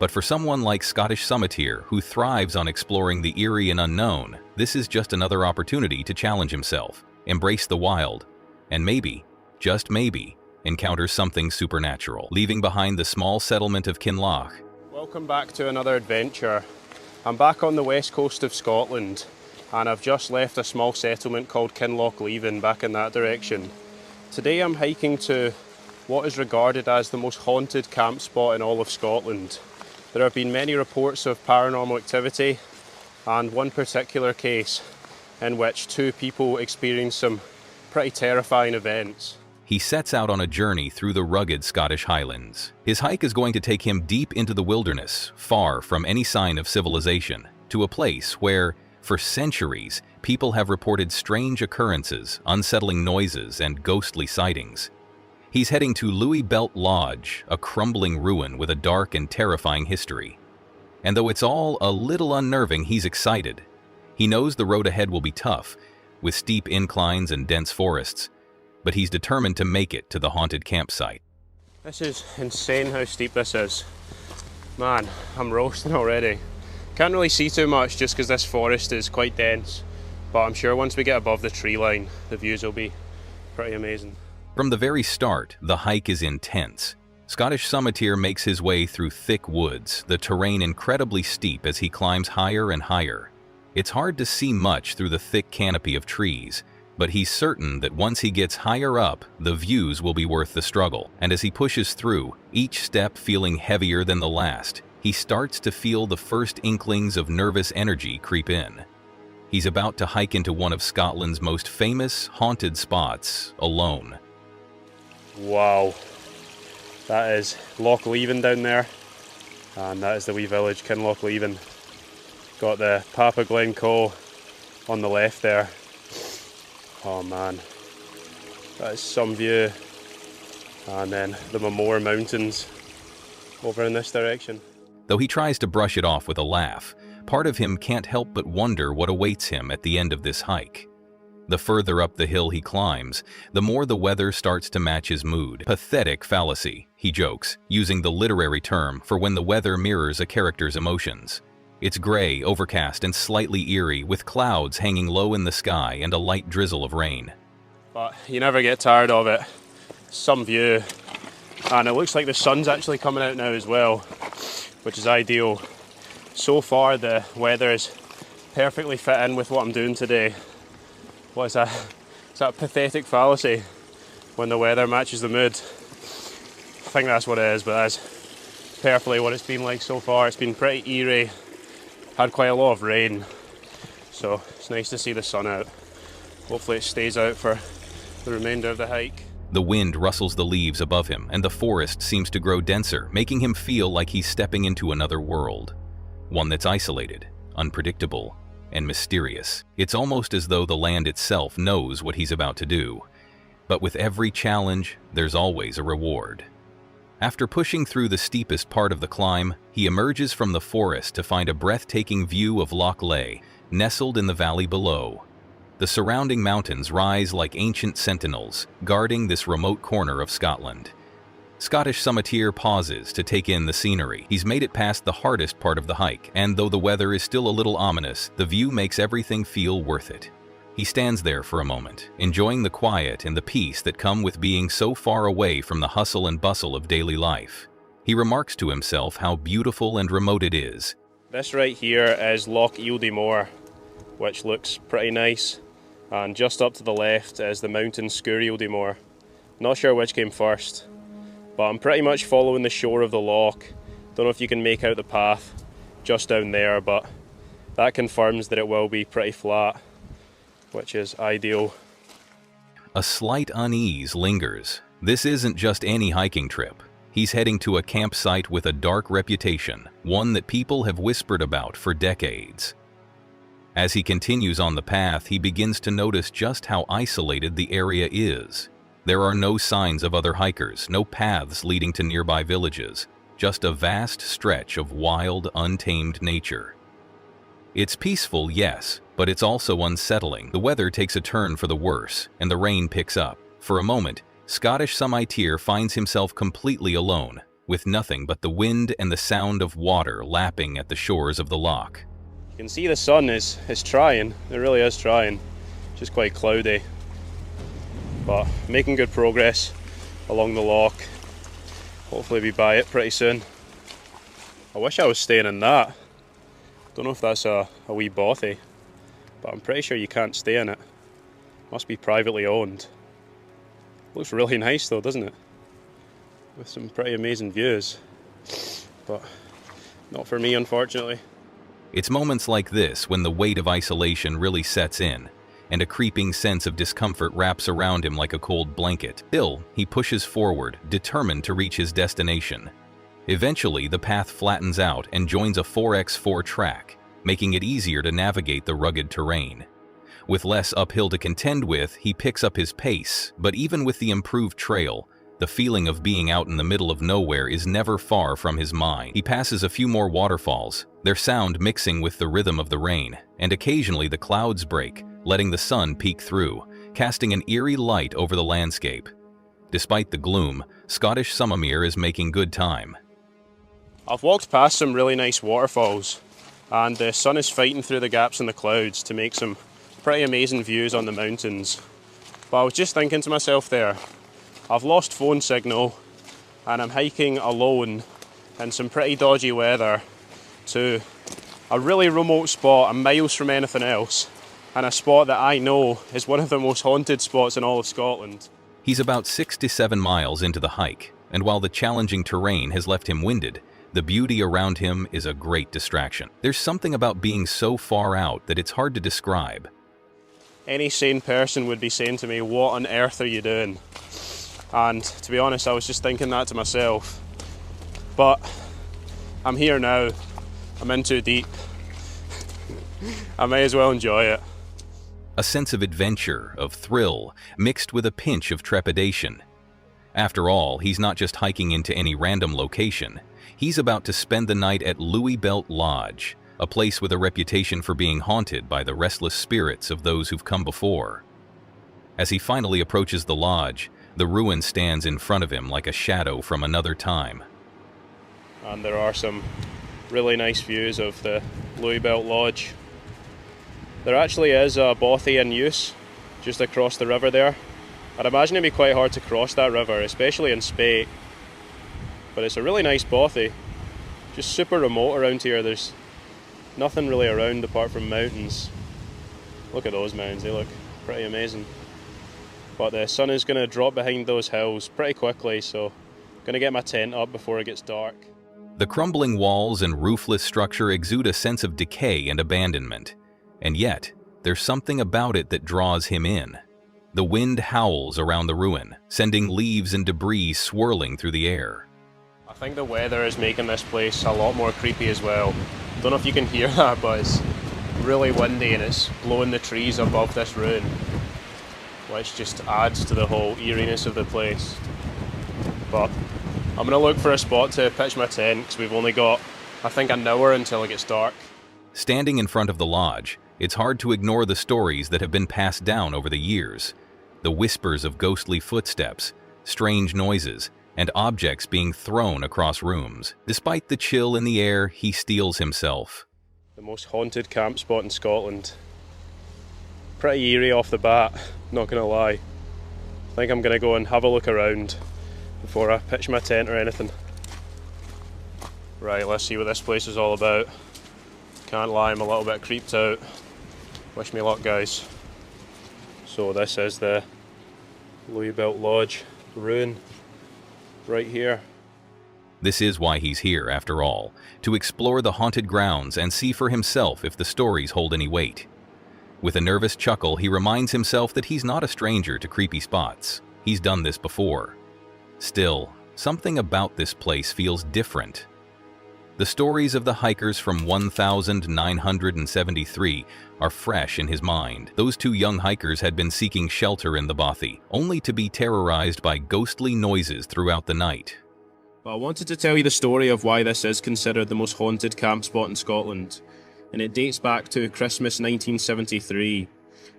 C: But for someone like Scottish Summitier, who thrives on exploring the eerie and unknown, this is just another opportunity to challenge himself, embrace the wild, and maybe, just maybe, encounter something supernatural. Leaving behind the small settlement of Kinloch.
L: Welcome back to another adventure. I'm back on the west coast of Scotland, and I've just left a small settlement called Kinloch back in that direction. Today I'm hiking to what is regarded as the most haunted camp spot in all of Scotland. There have been many reports of paranormal activity, and one particular case in which 2 people experienced some pretty terrifying events.
C: He sets out on a journey through the rugged Scottish Highlands. His hike is going to take him deep into the wilderness, far from any sign of civilization, to a place where, for centuries, people have reported strange occurrences, unsettling noises, and ghostly sightings. He's heading to Louis Belt Lodge, a crumbling ruin with a dark and terrifying history. And though it's all a little unnerving, he's excited. He knows the road ahead will be tough, with steep inclines and dense forests, but he's determined to make it to the haunted campsite.
L: This is insane how steep this is. Man, I'm roasting already. Can't really see too much just because this forest is quite dense, but I'm sure once we get above the tree line, the views will be pretty amazing.
C: From the very start, the hike is intense. Scottish Summitier makes his way through thick woods, the terrain incredibly steep as he climbs higher and higher. It's hard to see much through the thick canopy of trees, but he's certain that once he gets higher up, the views will be worth the struggle. And as he pushes through, each step feeling heavier than the last, he starts to feel the first inklings of nervous energy creep in. He's about to hike into one of Scotland's most famous haunted spots, alone.
L: Wow. That is Loch Leven down there, and that is the wee village Kinloch Leven. Got the Papa Glencoe on the left there. Oh man, that is some view. And then the Mamore Mountains over in this direction.
C: Though he tries to brush it off with a laugh, part of him can't help but wonder what awaits him at the end of this hike. The further up the hill he climbs, the more the weather starts to match his mood. Pathetic fallacy, he jokes, using the literary term for when the weather mirrors a character's emotions. It's gray, overcast, and slightly eerie, with clouds hanging low in the sky and a light drizzle of rain.
L: But you never get tired of it. Some view. And it looks like the sun's actually coming out now as well, which is ideal. So far the weather is perfectly fit in with what I'm doing today. what is that? Is that a pathetic fallacy when the weather matches the mood? I think that's what it is, but that's perfectly what it's been like so far. It's been pretty eerie, had quite a lot of rain, so it's nice to see the sun out. Hopefully it stays out for the remainder of the hike.
C: The wind rustles the leaves above him, and the forest seems to grow denser, making him feel like he's stepping into another world. One that's isolated, unpredictable, and mysterious. It's almost as though the land itself knows what he's about to do. But with every challenge, there's always a reward. After pushing through the steepest part of the climb, he emerges from the forest to find a breathtaking view of Loch Lay, nestled in the valley below. The surrounding mountains rise like ancient sentinels, guarding this remote corner of Scotland. Scottish summiteer pauses to take in the scenery. He's made it past the hardest part of the hike, and though the weather is still a little ominous, the view makes everything feel worth it. He stands there for a moment, enjoying the quiet and the peace that come with being so far away from the hustle and bustle of daily life. He remarks to himself how beautiful and remote it is.
L: This right here is Loch Eildymore, which looks pretty nice. And just up to the left is the mountain Sgurr Eildymore. Not sure which came first, but I'm pretty much following the shore of the loch. Don't know if you can make out the path just down there, but that confirms that it will be pretty flat, which is ideal.
C: A slight unease lingers. This isn't just any hiking trip. He's heading to a campsite with a dark reputation, one that people have whispered about for decades. As he continues on the path, he begins to notice just how isolated the area is. There are no signs of other hikers, no paths leading to nearby villages, just a vast stretch of wild, untamed nature. It's peaceful, yes, but it's also unsettling. The weather takes a turn for the worse, and the rain picks up. For a moment, Scottish summiteer finds himself completely alone, with nothing but the wind and the sound of water lapping at the shores of the loch.
L: You can see the sun is trying, it really is trying, just quite cloudy, but making good progress along the loch. Hopefully be by it pretty soon. I wish I was staying in that. Don't know if that's a wee bothy, but I'm pretty sure you can't stay in it. Must be privately owned. Looks really nice though, doesn't it? With some pretty amazing views, but not for me unfortunately.
C: It's moments like this when the weight of isolation really sets in, and a creeping sense of discomfort wraps around him like a cold blanket. Still, he pushes forward, determined to reach his destination. Eventually, the path flattens out and joins a 4x4 track, making it easier to navigate the rugged terrain. With less uphill to contend with, he picks up his pace, but even with the improved trail, the feeling of being out in the middle of nowhere is never far from his mind. He passes a few more waterfalls, their sound mixing with the rhythm of the rain, and occasionally the clouds break, letting the sun peek through, casting an eerie light over the landscape. Despite the gloom, Scottish summiteer is making good time.
L: I've walked past some really nice waterfalls, and the sun is fighting through the gaps in the clouds to make some pretty amazing views on the mountains. But I was just thinking to myself there, I've lost phone signal and I'm hiking alone in some pretty dodgy weather to a really remote spot, miles from anything else, and a spot that I know is one of the most haunted spots in all of Scotland.
C: He's about 6 to 7 miles into the hike, and while the challenging terrain has left him winded, the beauty around him is a great distraction. There's something about being so far out that it's hard to describe.
L: Any sane person would be saying to me, what on earth are you doing? And to be honest, I was just thinking that to myself. But I'm here now. I'm in too deep. I may as well enjoy it.
C: A sense of adventure, of thrill, mixed with a pinch of trepidation. After all, he's not just hiking into any random location. He's about to spend the night at Louis Belt Lodge, a place with a reputation for being haunted by the restless spirits of those who've come before. As he finally approaches the lodge, the ruin stands in front of him like a shadow from another time.
L: And there are some really nice views of the Louis Belt Lodge. There actually is a bothy in use just across the river there. I'd imagine it'd be quite hard to cross that river, especially in Spate. But it's a really nice bothy. Just super remote around here. There's nothing really around apart from mountains. Look at those mountains, they look Pretty amazing. But the sun is going to drop behind those hills pretty quickly, so I'm going to get my tent up before it gets dark.
C: The crumbling walls and roofless structure exude a sense of decay and abandonment. And yet, there's something about it that draws him in. The wind howls around the ruin, sending leaves and debris swirling through the air.
L: I think the weather is making this place a lot more creepy as well. Don't know if you can hear that, but it's really windy and it's blowing the trees above this ruin, which just adds to the whole eeriness of the place. But I'm going to look for a spot to pitch my tent because we've only got, I think, an hour until it gets dark.
C: Standing in front of the lodge, it's hard to ignore the stories that have been passed down over the years. The whispers of ghostly footsteps, strange noises, and objects being thrown across rooms. Despite the chill in the air, he steels himself.
L: The most haunted camp spot in Scotland. Pretty eerie off the bat, not going to lie. I think I'm going to go and have a look around before I pitch my tent or anything. Right, let's see what this place is all about. Can't lie, I'm a little bit creeped out. Wish me luck, guys. So this is the Louis Built Lodge ruin right here.
C: This is why he's here, after all, to explore the haunted grounds and see for himself if the stories hold any weight. With a nervous chuckle, he reminds himself that he's not a stranger to creepy spots. He's done this before. Still, something about this place feels different. The stories of the hikers from 1973 are fresh in his mind. Those two young hikers had been seeking shelter in the bothy, only to be terrorized by ghostly noises throughout the night.
L: But I wanted to tell you the story of why this is considered the most haunted camp spot in Scotland. And it dates back to Christmas 1973,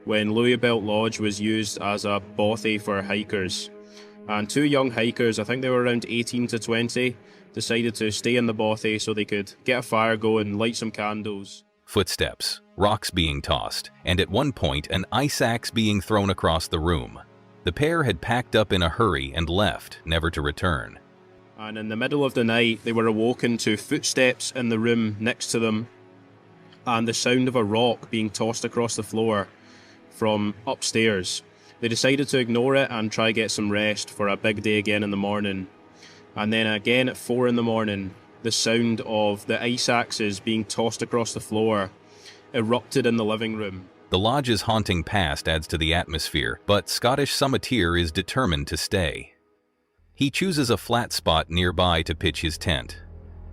L: when Louis Built Lodge was used as a bothy for hikers. And two young hikers, I think they were around 18 to 20, decided to stay in the bothy so they could get a fire going, light some candles.
C: Footsteps, rocks being tossed, and at one point an ice axe being thrown across the room. The pair had packed up in a hurry and left, never to return.
L: And in the middle of the night, they were awoken to footsteps in the room next to them and the sound of a rock being tossed across the floor from upstairs. They decided to ignore it and try get some rest for a big day again in the morning. And then again at 4 in the morning, the sound of the ice axes being tossed across the floor erupted in the living room.
C: The lodge's haunting past adds to the atmosphere, but Scottish summiteer is determined to stay. He chooses a flat spot nearby to pitch his tent.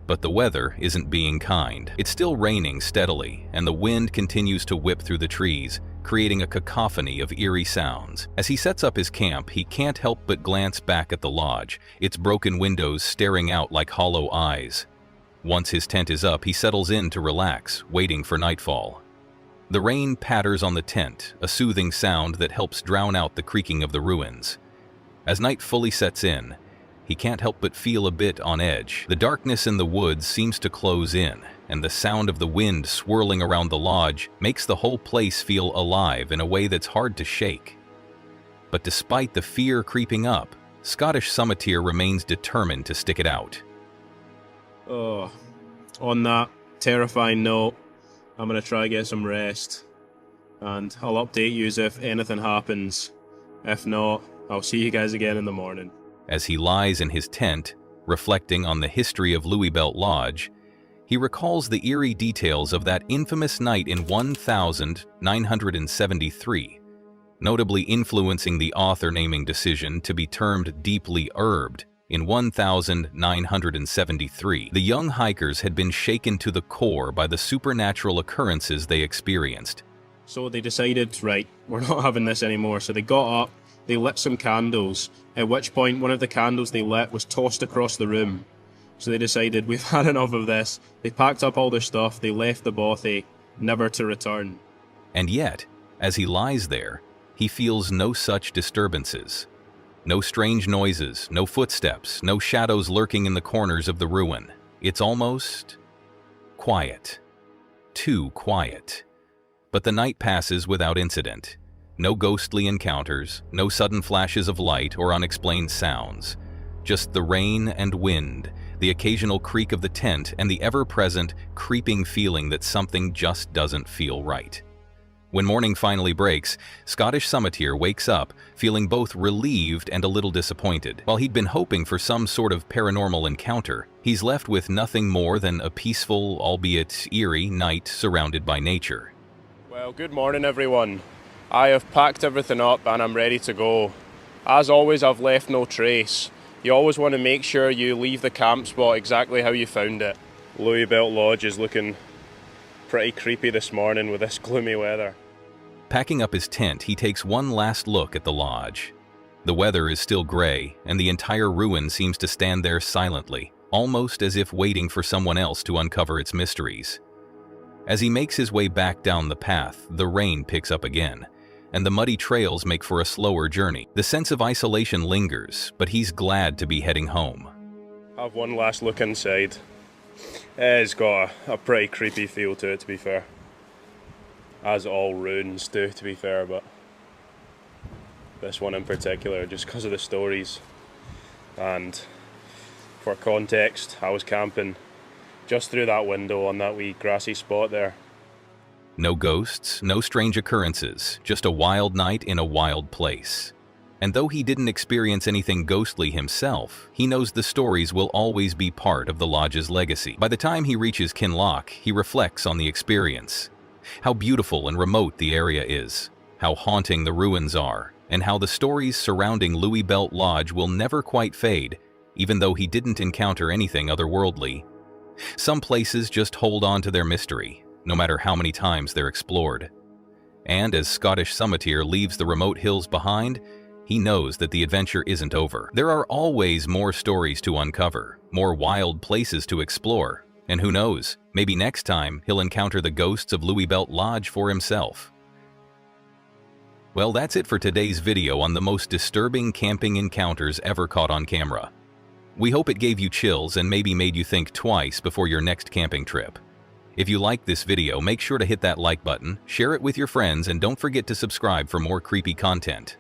C: But the weather isn't being kind. It's still raining steadily, and the wind continues to whip through the trees, creating a cacophony of eerie sounds. As he sets up his camp, he can't help but glance back at the lodge, its broken windows staring out like hollow eyes. Once his tent is up, he settles in to relax, waiting for nightfall. The rain patters on the tent, a soothing sound that helps drown out the creaking of the ruins. As night fully sets in, he can't help but feel a bit on edge. The darkness in the woods seems to close in, and the sound of the wind swirling around the lodge makes the whole place feel alive in a way that's hard to shake. But despite the fear creeping up, Scottish summiteer remains determined to stick it out.
L: Oh, on that terrifying note, I'm going to try get some rest, and I'll update you if anything happens. If not, I'll see you guys again in the morning.
C: As he lies in his tent, reflecting on the history of Louis Built Lodge, he recalls the eerie details of that infamous night in 1973, notably influencing the author-naming decision to be termed deeply herbed. In 1973, the young hikers had been shaken to the core by the supernatural occurrences they experienced.
L: So they decided, right, we're not having this anymore. So they got up, they lit some candles, at which point one of the candles they lit was tossed across the room. So they decided, we've had enough of this. They packed up all their stuff, they left the bothy, never to return.
C: And yet, as he lies there, he feels no such disturbances. No strange noises, no footsteps, no shadows lurking in the corners of the ruin. It's almost quiet. Too quiet. But the night passes without incident. No ghostly encounters, no sudden flashes of light or unexplained sounds. Just the rain and wind, the occasional creak of the tent, and the ever-present, creeping feeling that something just doesn't feel right. When morning finally breaks, Scottish Summiteer wakes up feeling both relieved and a little disappointed. While he'd been hoping for some sort of paranormal encounter, he's left with nothing more than a peaceful, albeit eerie, night surrounded by nature.
L: Well, good morning everyone. I have packed everything up and I'm ready to go. As always, I've left no trace. You always want to make sure you leave the camp spot exactly how you found it. Louis Belt Lodge is looking pretty creepy this morning with this gloomy weather.
C: Packing up his tent, he takes one last look at the lodge. The weather is still gray, and the entire ruin seems to stand there silently, almost as if waiting for someone else to uncover its mysteries. As he makes his way back down the path, the rain picks up again, and the muddy trails make for a slower journey. The sense of isolation lingers, but he's glad to be heading home.
L: I have one last look inside. It's got a pretty creepy feel to it, to be fair. As all ruins do, to be fair, but this one in particular, just because of the stories. And for context, I was camping just through that window on that wee grassy spot there.
C: No ghosts, no strange occurrences, just a wild night in a wild place. And though he didn't experience anything ghostly himself, he knows the stories will always be part of the lodge's legacy. By the time he reaches Kinloch, he reflects on the experience. How beautiful and remote the area is, how haunting the ruins are, and how the stories surrounding Louis Belt Lodge will never quite fade, even though he didn't encounter anything otherworldly. Some places just hold on to their mystery, no matter how many times they're explored. And as Scottish Summiteer leaves the remote hills behind, he knows that the adventure isn't over. There are always more stories to uncover, more wild places to explore, and who knows, maybe next time he'll encounter the ghosts of Louis Belt Lodge for himself. Well, that's it for today's video on the most disturbing camping encounters ever caught on camera. We hope it gave you chills and maybe made you think twice before your next camping trip. If you liked this video, make sure to hit that like button, share it with your friends, and don't forget to subscribe for more creepy content.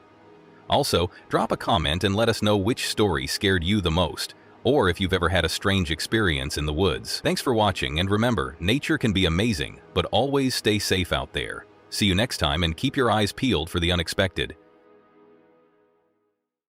C: Also, drop a comment and let us know which story scared you the most, or if you've ever had a strange experience in the woods. Thanks for watching, and remember, nature can be amazing, but always stay safe out there. See you next time, and keep your eyes peeled for the unexpected.